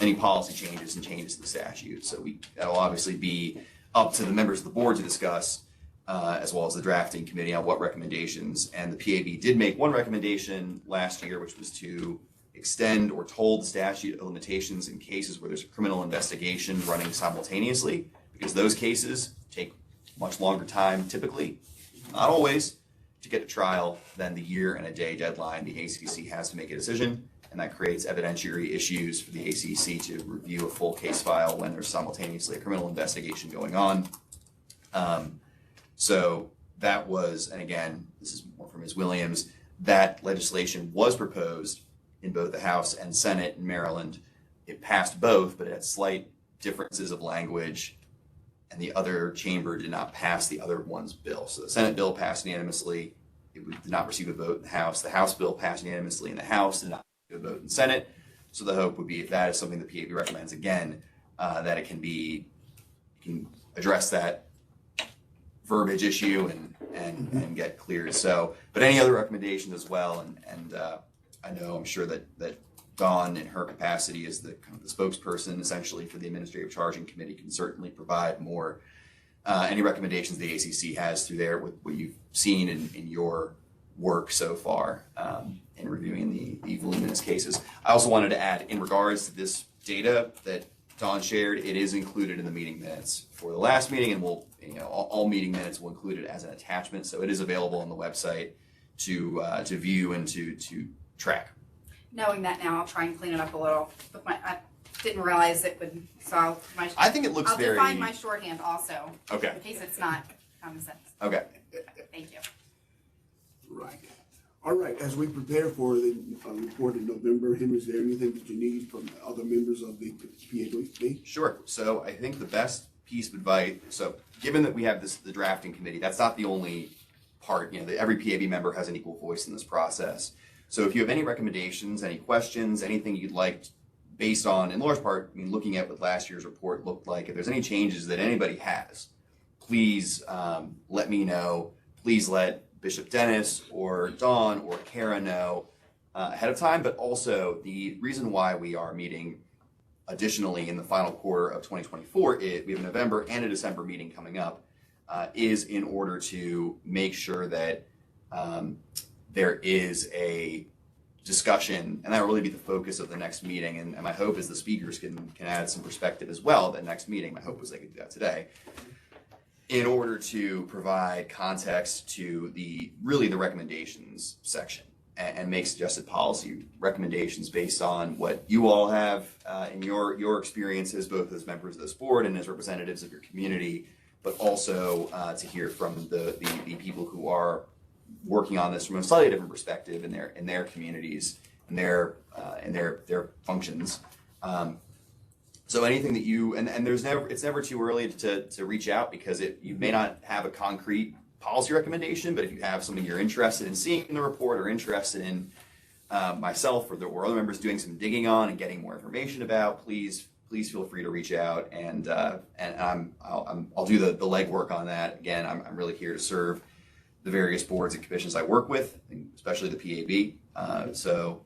any policy changes and changes to the statute. So that'll obviously be up to the members of the board to discuss, as well as the drafting committee, on what recommendations. And the PAB did make one recommendation last year, which was to extend or toll the statute of limitations in cases where there's a criminal investigation running simultaneously, because those cases take much longer time typically, not always, to get to trial than the year and a day deadline the ACC has to make a decision. And that creates evidentiary issues for the ACC to review a full case file when there's simultaneously a criminal investigation going on. So that was, and again, this is more from Ms. Williams, that legislation was proposed in both the House and Senate in Maryland. It passed both, but it had slight differences of language, and the other chamber did not pass the other one's bill. So the Senate bill passed unanimously. It did not receive a vote in the House. The House bill passed unanimously in the House, did not receive a vote in the Senate. So the hope would be, if that is something the PAB recommends again, that it can address that verbiage issue and get cleared. So, but any other recommendations as well, and I'm sure that Dawn, in her capacity as the kind of the spokesperson essentially for the Administrative Charging Committee, can certainly provide more any recommendations the ACC has through there with what you've seen in your work so far in reviewing the voluminous cases. I also wanted to add, in regards to this data that Dawn shared, it is included in the meeting minutes for the last meeting, and we'll, all meeting minutes will include it as an attachment, so it is available on the website to view and to track. Knowing that now, I'll try and clean it up a little. But I didn't realize it would, so I think it looks I'll very. define my shorthand also. Okay. In case it's not common sense. Okay. Thank you. Right. All right, as we prepare for the report in November, Henry, is there anything that you need from other members of the PAB? Sure. So I think the best piece of advice, so given that we have the drafting committee, that's not the only part, every PAB member has an equal voice in this process. So if you have any recommendations, any questions, anything you'd like based on, in large part, looking at what last year's report looked like, if there's any changes that anybody has, please let me know. Please let Bishop Dennis or Dawn or Kara know ahead of time, but also the reason why we are meeting additionally in the final quarter of 2024, we have a November and a December meeting coming up, is in order to make sure that there is a discussion, and that will really be the focus of the next meeting, and my hope is the speakers can add some perspective as well at the next meeting. My hope was they could do that today, in order to provide context to the recommendations section and make suggested policy recommendations based on what you all have in your experiences, both as members of this board and as representatives of your community, but also to hear from the people who are working on this from a slightly different perspective in their communities and their functions. So anything that you and it's never too early to reach out, because you may not have a concrete policy recommendation, but if you have something you're interested in seeing in the report or interested in myself or other members doing some digging on and getting more information about, please feel free to reach out, and I'll do the legwork on that. Again, I'm really here to serve the various boards and commissions I work with, especially the PAB. So.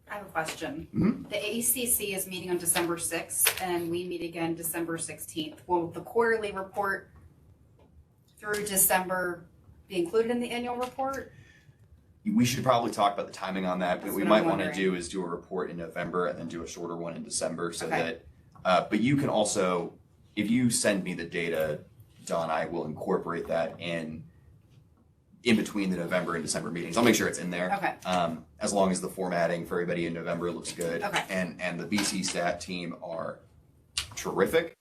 I have a question. Mm-hmm. The ACC is meeting on December 6th, and we meet again December 16th. Will the quarterly report through December be included in the annual report? We should probably talk about the timing on that. What That's we what might I'm want to wondering. do is do a report in November and then do a shorter one in December, so Okay. that, but you can also, if you send me the data, Don, I will incorporate that in between the November and December meetings. I'll make sure it's in there. Okay. As long as the formatting for everybody in November looks good. Okay. And the BC stat team are terrific.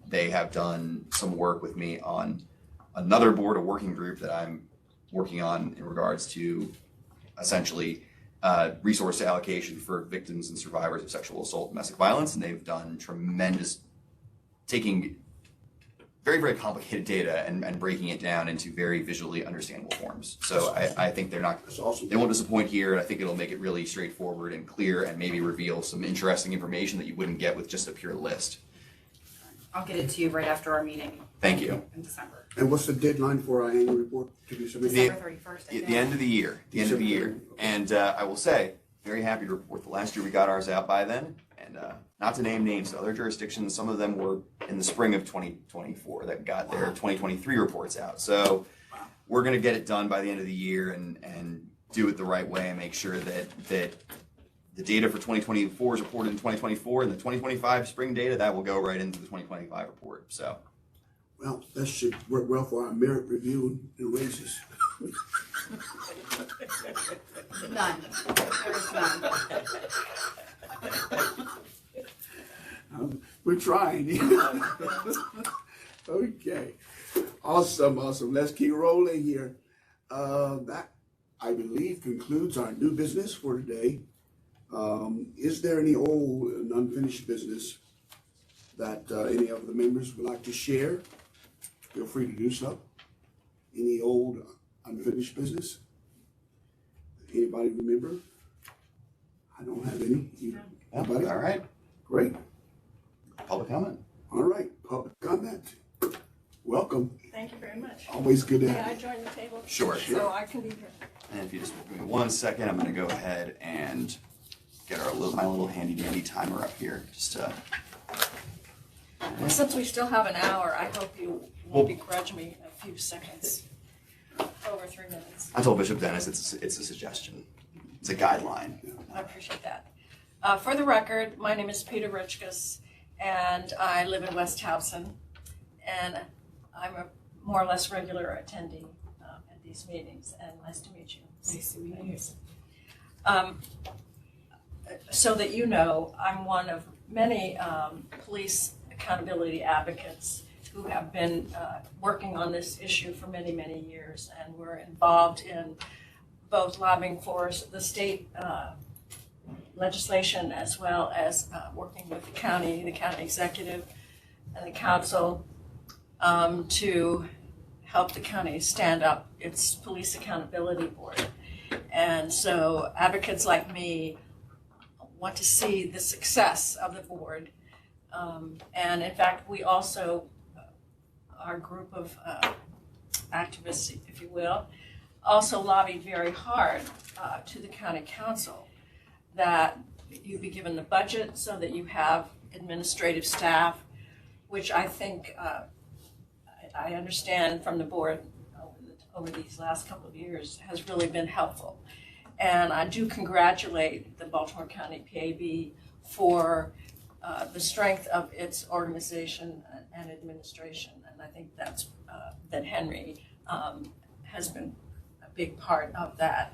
They have done some work with me on another board, a working group that I'm working on in regards to essentially resource allocation for victims and survivors of sexual assault and domestic violence. And they've done tremendous, taking very, very complicated data and breaking it down into very visually understandable forms. So I think That's awesome. they won't disappoint here. I think it'll make it really straightforward and clear, and maybe reveal some interesting information that you wouldn't get with just a pure list. I'll get it to you right after our meeting. Thank you. In December. And what's the deadline for our annual report to be submitted? December 31st, I At think. the end of the year, And I will say, very happy to report the last year we got ours out by then. And not to name names to other jurisdictions, some of them were in the spring of 2024 that got their 2023 reports out. So we're going to get it done by the end of the year and do it the right way and make sure that the data for 2024 is reported in 2024, and the 2025 spring data, that will go right into the 2025 report. So. Well, that should work well for our merit review and raises. None. There is none. We're trying. Okay. All Awesome. Let's keep rolling here. That, I believe, concludes our new business for today. Is there any old and unfinished business that any of the members would like to share? Feel free to do so. Any old unfinished business? Anybody remember? I don't have any. Anybody? All right. Great. Public comment. All right. Public comment. Welcome. Thank you very much. Always good to May have I you. join the table? Sure. So I can be here. And if you just give me 1 second, I'm going to go ahead and get my little handy dandy timer up here. Just Since we still have an hour, I hope you won't begrudge me a few seconds. Over 3 minutes. I told Bishop Dennis it's a suggestion. It's a guideline. I appreciate that. For the record, my name is Peter Richkus, and I live in West Towson. And I'm a more or less regular attendee at these meetings, and nice to meet you. Nice to meet you. So that you know, I'm one of many police accountability advocates who have been working on this issue for many, many years, and we're involved in both lobbying for the state legislation as well as working with the county executive and the council to help the county stand up its police accountability board. And so advocates like me want to see the success of the board. And in fact, we also, our group of activists, if you will, also lobbied very hard to the county council that you be given the budget so that you have administrative staff, which I think I understand from the board over these last couple of years has really been helpful. And I do congratulate the Baltimore County PAB for the strength of its organization and administration. And I think that's that Henry has been a big part of that.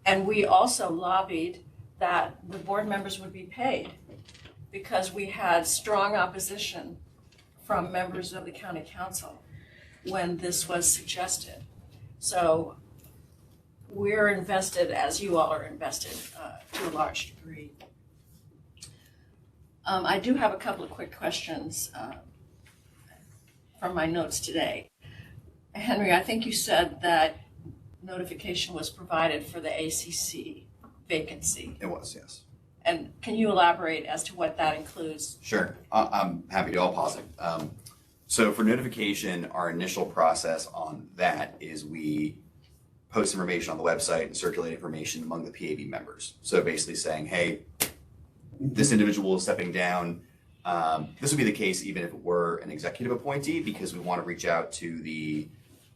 And we also lobbied that the board members would be paid because we had strong opposition from members of the county council when this was suggested. So we're invested, as you all are invested, to a large degree. I do have a couple of quick questions from my notes today. Henry, I think you said that notification was provided for the ACC vacancy. It was, yes. And can you elaborate as to what that includes? Sure. I'm happy to. I'll pause it. So for notification, our initial process on that is we post information on the website and circulate information among the PAB members. So basically saying, hey, this individual is stepping down. This would be the case even if it were an executive appointee, because we want to reach out to the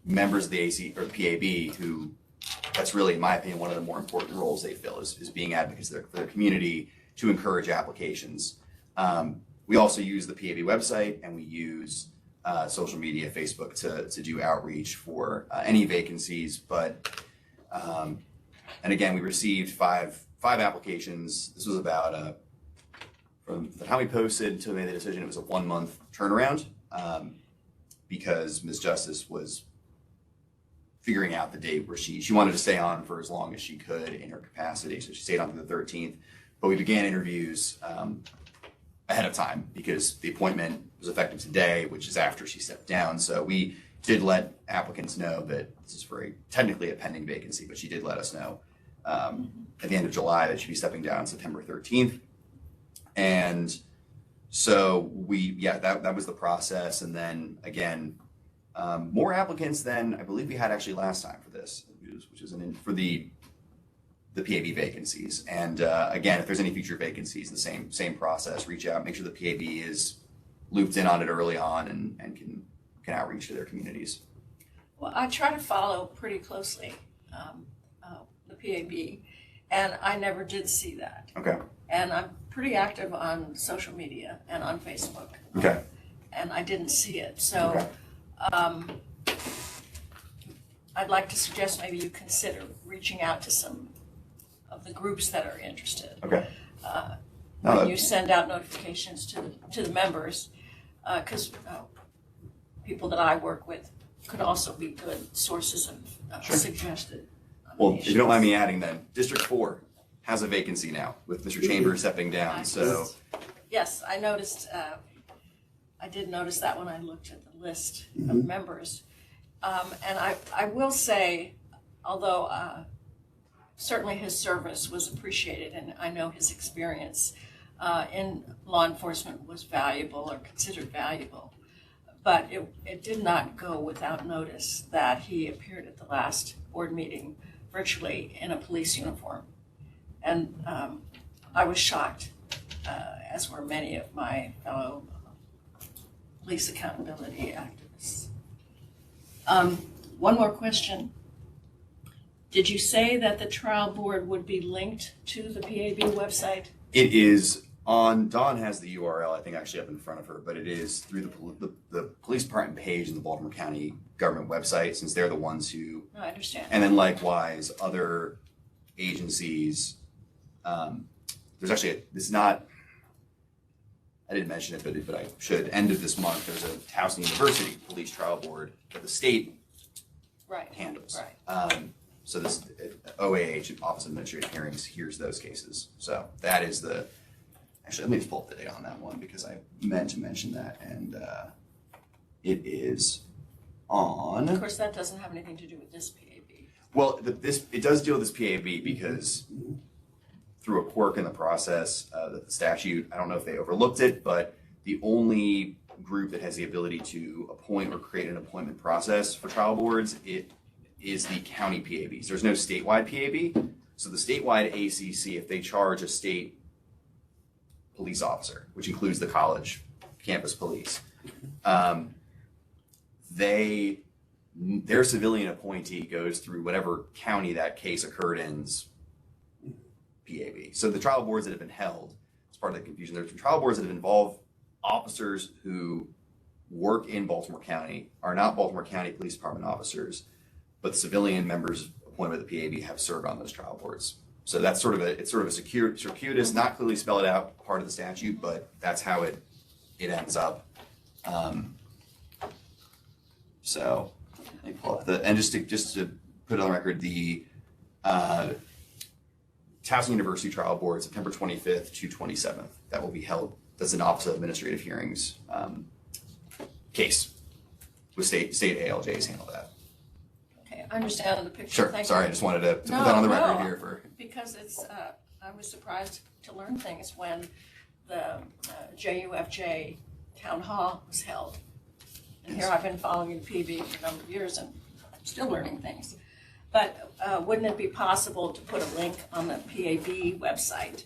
members of the AC or the PAB who, that's really, in my opinion, one of the more important roles they fill is being advocates for their community to encourage applications. We also use the PAB website, and we use social media, Facebook, to do outreach for any vacancies. But and again, we received five applications. This was about from the time we posted until we made the decision, it was a 1 month turnaround because Ms. Justice was figuring out the date where she wanted to stay on for as long as she could in her capacity. So she stayed on through the 13th. But we began interviews ahead of time because the appointment was effective today, which is after she stepped down. So we did let applicants know that this is for technically a pending vacancy, but she did let us know at the end of July that she'd be stepping down September 13th. And so that was the process. And then again, more applicants than I believe we had actually last time for this, which is for the PAB vacancies. And again, if there's any future vacancies, the same process. Reach out, make sure the PAB is looped in on it early on, and can outreach to their communities. Well, I try to follow pretty closely the PAB, and I never did see that. Okay. And I'm pretty active on social media and on Facebook. Okay. And I didn't see it. So Okay. I'd like to suggest maybe you consider reaching out to some of the groups that are interested. Okay. When you send out notifications to the members, because people that I work with could also be good sources of Sure. suggested Well, if you don't mind nominations. me adding then, District 4 has a vacancy now with Mr. Chambers stepping down, so. Yes, I noticed, I did notice that when I looked at the list of Mhm. members. And I will say, although certainly his service was appreciated and I know his experience in law enforcement was valuable or considered valuable, but it did not go without notice that he appeared at the last board meeting virtually in a police uniform. And I was shocked, as were many of my fellow police accountability activists. One more question. Did you say that the trial board would be linked to the PAB website? It is on, Dawn has the URL, I think actually up in front of her, but it is through the police department page in the Baltimore County government website, since they're the ones who, No, I understand. and then likewise, other agencies, there's actually, this is not, I didn't mention it, but I should. End of this month, there's a Towson University Police Trial Board that the state Right. handles. Right. So this OAH, Office of Administrative Hearings, hears those cases. So that is the, actually, let me just pull up the date on that one because I meant to mention that. And it is on. Of course, that doesn't have anything to do with this PAB. Well, it does deal with this PAB because through a quirk in the process, the statute, I don't know if they overlooked it, but the only group that has the ability to appoint or create an appointment process for trial boards, it is the county PABs. There's no statewide PAB. So the statewide ACC, if they charge a state police officer, which includes the college campus police, their civilian appointee goes through whatever county that case occurred in's PAB. So the trial boards that have been held, as part of the confusion, there's trial boards that have involved officers who work in Baltimore County, are not Baltimore County Police Department officers, but civilian members appointed by the PAB have served on those trial boards. So that's it's sort of a circuitous, not clearly spelled out part of the statute, but that's how it ends up. So let me pull up and just to put it on record, the Towson University Trial Board, September 25th to 27th, that will be held. That's an Office of Administrative Hearings case with state ALJs handle that. Okay, I understand the picture. Sure, Thank sorry, I you. just wanted to put No, that on the record no. here for. Because it's, I was surprised to learn things when the JUFJ town hall was held. And here I've been following the PB for a number of years and I'm still learning things. But wouldn't it be possible to put a link on the PAB website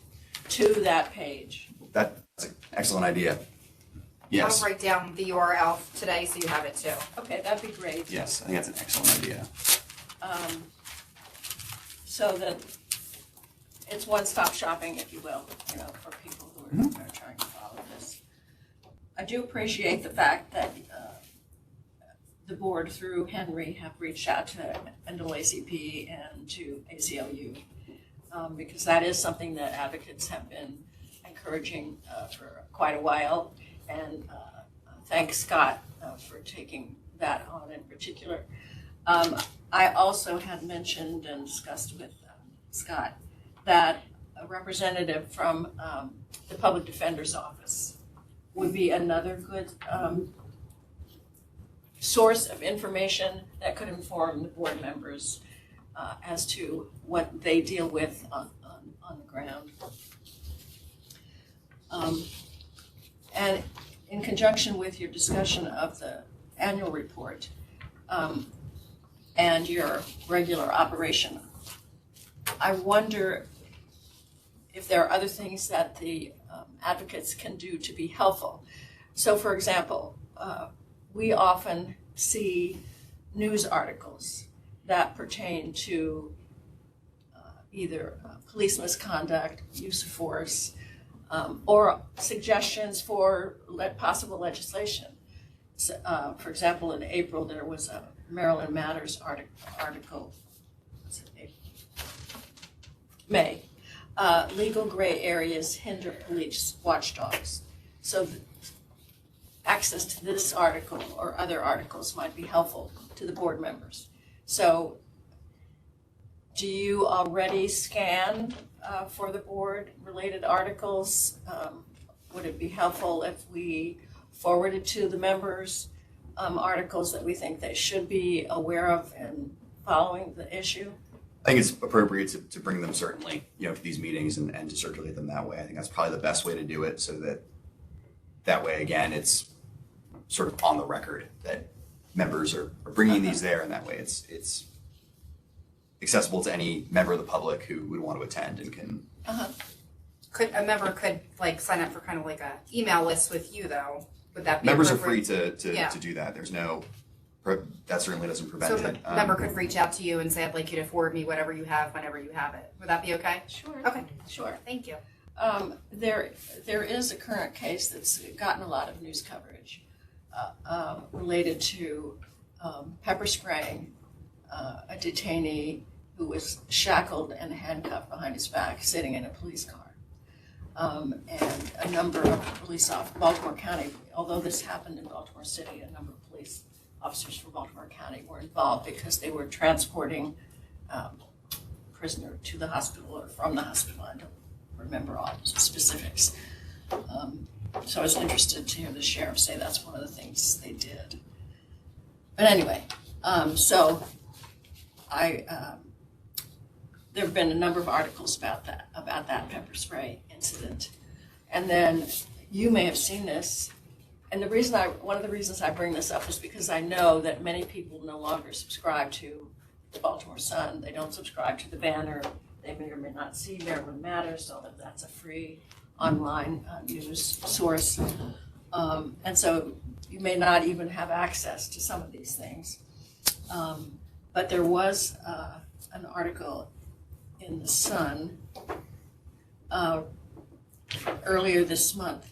to that page? That's an excellent idea. Yes, I'll write down the URL today so you have it too. Okay, that'd be great. yes, I think that's an excellent idea. So that it's one-stop shopping, if you will, for people who are trying to follow this. I do appreciate the fact that the board through Henry have reached out to NAACP and to ACLU because that is something that advocates have been encouraging for quite a while. And thank Scott for taking that on in particular. I also had mentioned and discussed with Scott that a representative from the Public Defender's Office would be another good source of information that could inform the board members as to what they deal with on the ground. And in conjunction with your discussion of the annual report and your regular operation, I wonder if there are other things that the advocates can do to be helpful. So for example, we often see news articles that pertain to either police misconduct, use of force, or suggestions for possible legislation. So, for example, in April, there was a Maryland Matters article. Was it April? May. Legal gray areas hinder police watchdogs. So access to this article or other articles might be helpful to the board members. So do you already scan for the board related articles? Would it be helpful if we forwarded to the members articles that we think they should be aware of in following the issue? I think it's appropriate to bring them certainly, to these meetings and to circulate them that way. I think that's probably the best way to do it, so that way, again, it's sort of on the record that members are bringing these there, and that way it's accessible to any member of the public who would want to attend and can. Could a member sign up for kind of like a email list with you though? Would that be Members are free appropriate? to do that. There's no, that certainly doesn't prevent So it. a member could reach out to you and say, I'd like you to forward me whatever you have whenever you have it. Would that be okay? Sure. Okay, Sure. thank you. There is a current case that's gotten a lot of news coverage related to pepper spraying a detainee who was shackled and handcuffed behind his back, sitting in a police car. And a number of Baltimore County, although this happened in Baltimore City, a number of police officers from Baltimore County were involved because they were transporting a prisoner to the hospital or from the hospital. I don't remember all the specifics. So I was interested to hear the sheriff say that's one of the things they did. But anyway, so there have been a number of articles about that pepper spray incident. And then you may have seen this. And one of the reasons I bring this up is because I know that many people no longer subscribe to the Baltimore Sun. They don't subscribe to the Banner. They may or may not see Maryland Matters, so that's a free online news source. And so you may not even have access to some of these things. But there was an article in the Sun earlier this month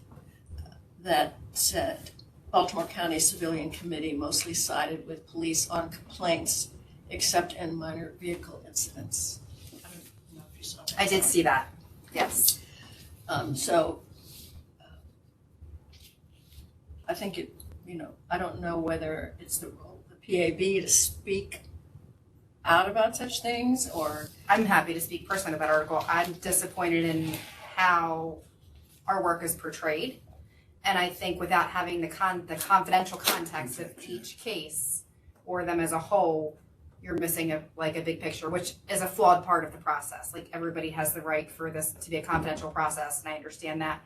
that said Baltimore County Civilian Committee mostly sided with police on complaints except in minor vehicle incidents. I don't know if you saw that. I did see that, yes. I think I don't know whether it's the role of the PAB to speak out about such things, or I'm happy to speak personally about that article. I'm disappointed in how our work is portrayed. And I think without having the confidential context of each case or them as a whole, you're missing a big picture, which is a flawed part of the process. Like, everybody has the right for this to be a confidential process, and I understand that.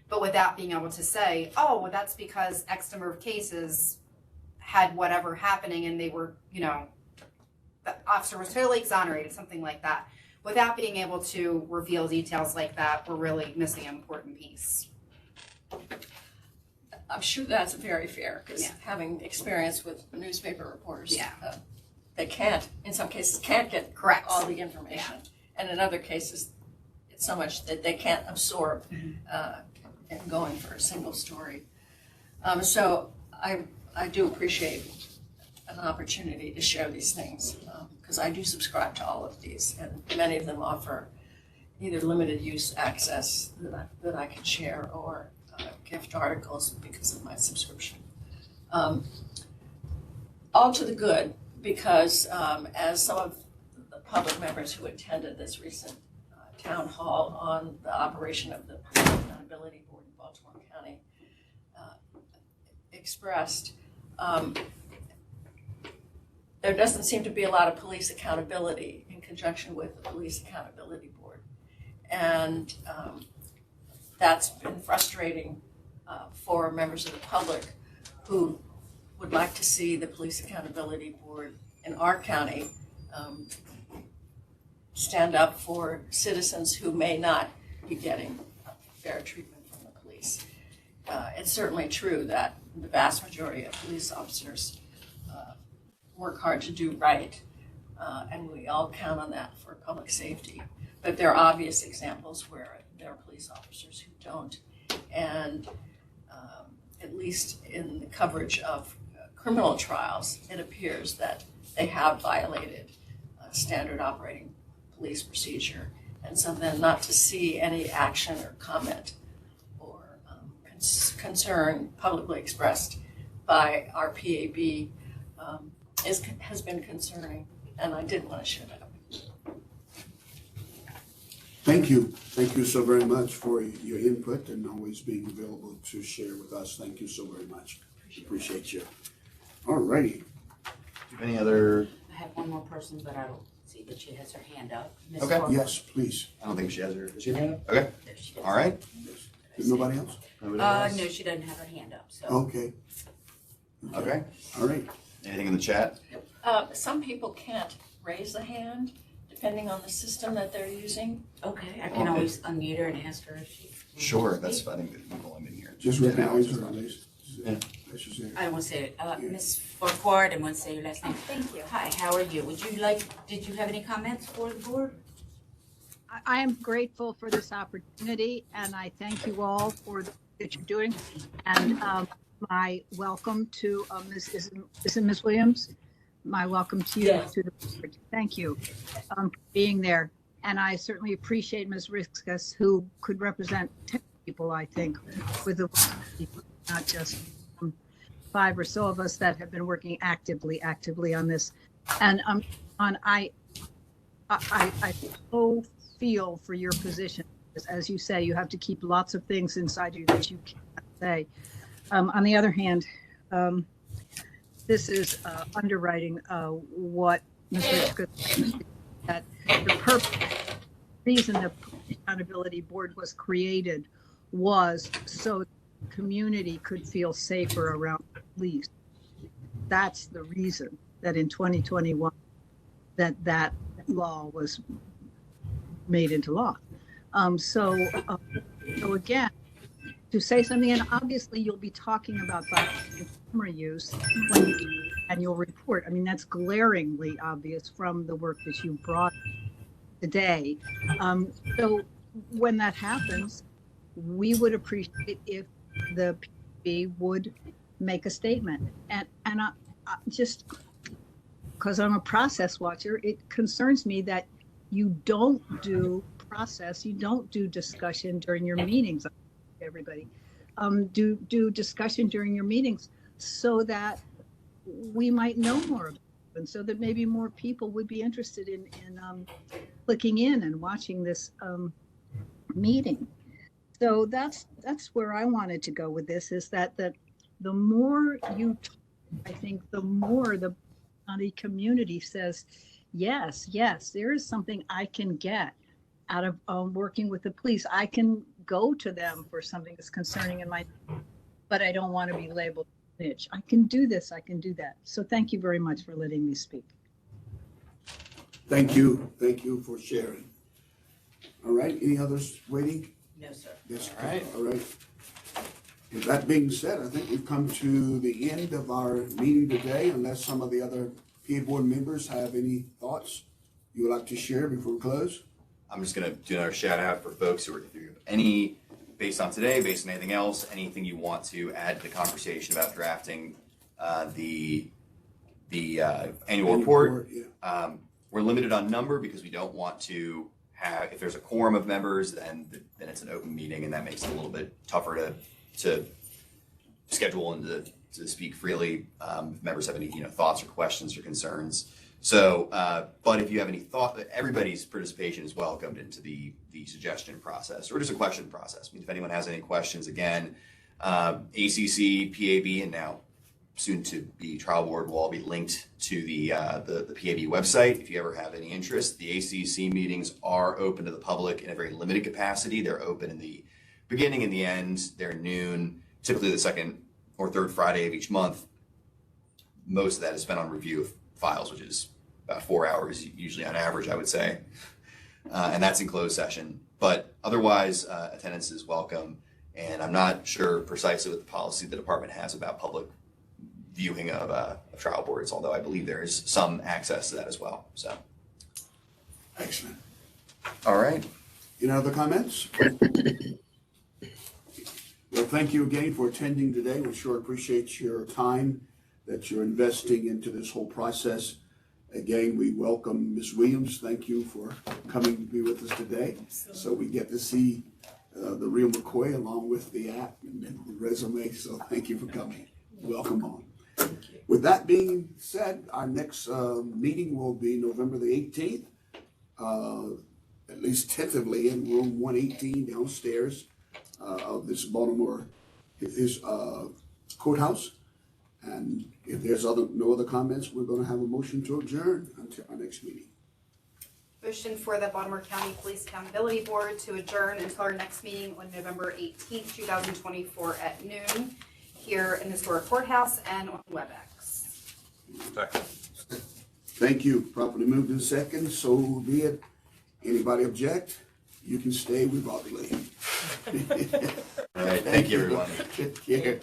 But without being able to say, oh, well, that's because X number of cases had whatever happening and they were, the officer was totally exonerated, something like that. Without being able to reveal details like that, we're really missing an important piece. I'm sure that's very fair, because Yeah. having experience with newspaper reporters, Yeah. They can't, in some cases, can't get Correct. all the information. And in other cases, it's so much that they can't absorb in going for a single story. So I do appreciate an opportunity to share these things, because I do subscribe to all of these, and many of them offer either limited use access that I can share, or gift articles because of my subscription. All to the good, because as some of the public members who attended this recent town hall on the operation of the Police Accountability Board in Baltimore County expressed, there doesn't seem to be a lot of police accountability in conjunction with the Police Accountability Board. And that's been frustrating for members of the public who would like to see the Police Accountability Board in our county stand up for citizens who may not be getting fair treatment from the police. It's certainly true that the vast majority of police officers work hard to do right, and we all count on that for public safety. But there are obvious examples where there are police officers who don't, and at least in the coverage of criminal trials, it appears that they have violated standard operating police procedure. And so then not to see any action or comment or concern publicly expressed by our PAB has been concerning, and I did want to share that. Thank you. Thank you so very much for your input and always being available to share with us. Thank you so very much. Appreciate you. All righty. Any other? I have one more person, but I don't see that she has her hand up. Ms. Okay. Farquhar. Yes, please. I don't think she has her. Is she her hand up? Okay. There she is. All right. Nobody else? Nobody else? No, she doesn't have her hand up, so. Okay. Okay. All right. Anything in the chat? Some people can't raise the hand depending on the system that they're using. Okay, I can always unmute her and ask her if she. Sure. That's. I think we've only been here. Just 10 recognize hours. her, at least. Yeah. That's just it. I want to say, Ms. Farquhar, and want to say your last name. Thank you. Hi, how are you? Did you have any comments for the board? I am grateful for this opportunity, and I thank you all for the work that you're doing. And my welcome to is it Ms. Williams? My welcome to you Yes. to the board. Thank you for being there. And I certainly appreciate Ms. Riskus, who could represent 10 people, I think, with the not just 5 or so of us that have been working actively on this. And I so feel for your position. As you say, you have to keep lots of things inside you that you can't say. On the other hand, this is underwriting what Mr. Riskus that the reason the accountability board was created was so the community could feel safer around police. That's the reason that in 2021 that law was made into law. So again, to say something, and obviously you'll be talking about camera use when you do your annual report. I mean, that's glaringly obvious from the work that you brought today. So when that happens, we would appreciate if the PB would make a statement. And I just because I'm a process watcher, it concerns me that you don't do process, you don't do discussion during your meetings. Everybody, do discussion during your meetings so that we might know more about it, and so that maybe more people would be interested in clicking in and watching this meeting. So that's where I wanted to go with this, is that the more you talk, I think the more the community says, yes, there is something I can get out of working with the police. I can go to them for something that's concerning in my, but I don't want to be labeled snitch. I can do this, I can do that. So thank you very much for letting me speak. Thank you for sharing. All right, any others waiting? No, sir. Yes, All right. all right. With that being said, I think we've come to the end of our meeting today, unless some of the other PA board members have any thoughts you would like to share before we close. I'm just gonna do another shout out for folks who are, if you have any, based on today, based on anything else, anything you want to add to the conversation about drafting the annual report. Yeah. We're limited on number because we don't want to have, if there's a quorum of members, then it's an open meeting, and that makes it a little bit tougher to schedule and to speak freely if members have any thoughts or questions or concerns. So, but if you have any thought, everybody's participation is welcomed into the suggestion process or just a question process. I mean, if anyone has any questions, again, ACC, PAB, and now soon to be trial board will all be linked to the PAB website. If you ever have any interest, the ACC meetings are open to the public in a very limited capacity. They're open in the beginning and the end. They're noon, typically the second or third Friday of each month. Most of that is spent on review of files, which is about 4 hours, usually on average, I would say. And that's in closed session. But otherwise, attendance is welcome. And I'm not sure precisely what the policy the department has about public viewing of trial boards, although I believe there is some access to that as well. So, Excellent. all right. Any other comments? Well, thank you again for attending today. We sure appreciate your time that you're investing into this whole process. Again, we welcome Ms. Williams. Thank you for coming to be with us today. So we get to see the real McCoy along with the app and then the resume. So thank you for coming. Welcome on. With that being said, our next meeting will be November the 18th, at least tentatively in room 118 downstairs of this Baltimore courthouse. And if there's no other comments, we're going to have a motion to adjourn until our next meeting. Motion for the Baltimore County Police Accountability Board to adjourn until our next meeting on November 18th, 2024 at noon here in the historic courthouse and on WebEx. Second. Thank you. Properly moved in second. So be it. Anybody object? You can stay. We've all leave. All right, thank you, everyone. Take care.